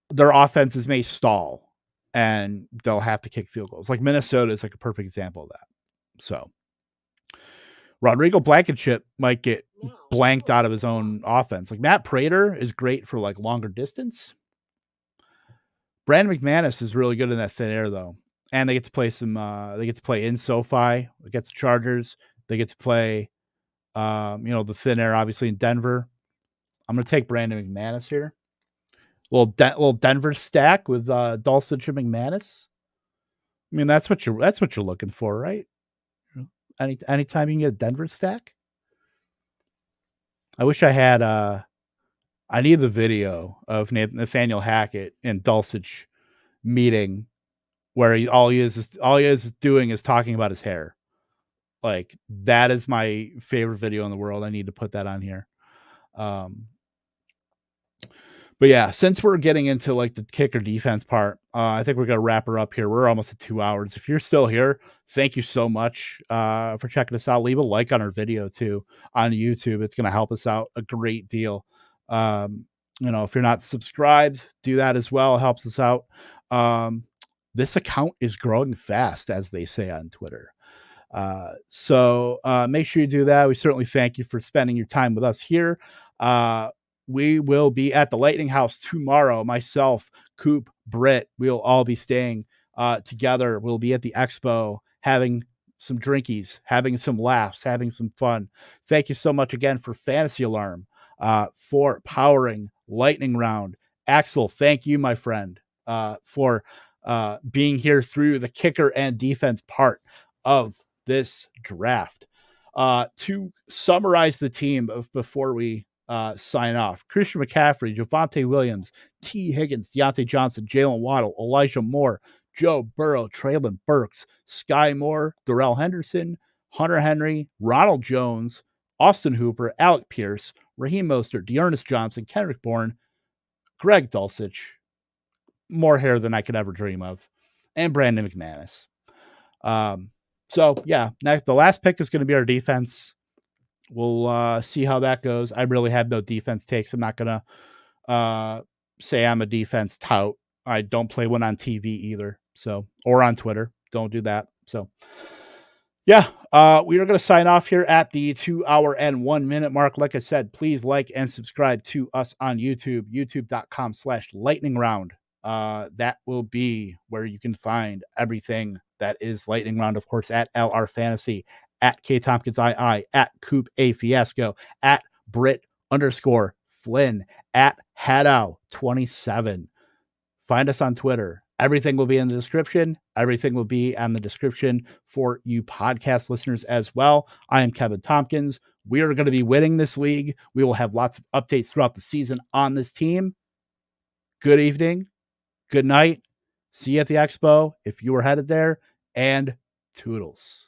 their offenses may stall and they'll have to kick field goals. Like Minnesota is like a perfect example of that. So Rodrigo Blankenship might get blanked out of his own offense. Like Matt Prater is great for like longer distance. Brandon McManus is really good in that thin air though. And they get to play in SoFi against the Chargers. They get to play, the thin air, obviously in Denver. I'm going to take Brandon McManus here. Little Denver stack with Dulcich and McManus. I mean, that's what you're looking for, right? Anytime you can get a Denver stack. I wish I had. I need the video of Nathaniel Hackett and Dulcich meeting, where all he is doing is talking about his hair. Like, that is my favorite video in the world. I need to put that on here. But yeah, since we're getting into like the kicker defense part, I think we're going to wrap her up here. We're almost at 2 hours. If you're still here, thank you so much for checking us out. Leave a like on our video too on YouTube. It's going to help us out a great deal. If you're not subscribed, do that as well. It helps us out. This account is growing fast, as they say on Twitter. So make sure you do that. We certainly thank you for spending your time with us here. We will be at the Lightning House tomorrow. Myself, Coop, Britt, we'll all be staying together. We'll be at the expo having some drinkies, having some laughs, having some fun. Thank you so much again for Fantasy Alarm, for powering Lightning Round. Axel, thank you, my friend, for being here through the kicker and defense part of this draft. To summarize the team before we sign off: Christian McCaffrey, Javonte Williams, T. Higgins, Deante Johnson, Jalen Waddle, Elijah Moore, Joe Burrow, Traylon Burks, Sky Moore, Darrell Henderson, Hunter Henry, Ronald Jones, Austin Hooper, Alec Pierce, Raheem Mostert, Dearness Johnson, Kendrick Bourne, Greg Dulcich, more hair than I could ever dream of, and Brandon McManus. So yeah, the last pick is going to be our defense. We'll see how that goes. I really have no defense takes. I'm not going to say I'm a defense tout. I don't play one on TV either. So, or on Twitter. Don't do that. So yeah, we are going to sign off here at the 2 hour and 1 minute mark. Like I said, please like and subscribe to us on YouTube, youtube.com/lightning round. That will be where you can find everything that is Lightning Round, of course, at LR Fantasy, at K Tompkins II, at Coop A Fiasco, at Brit_Flynn, at Hadow27. Find us on Twitter. Everything will be in the description. Everything will be on the description for you podcast listeners as well. I am Kevin Tompkins. We are going to be winning this league. We will have lots of updates throughout the season on this team. Good evening. Good night. See you at the expo if you were headed there, and toodles.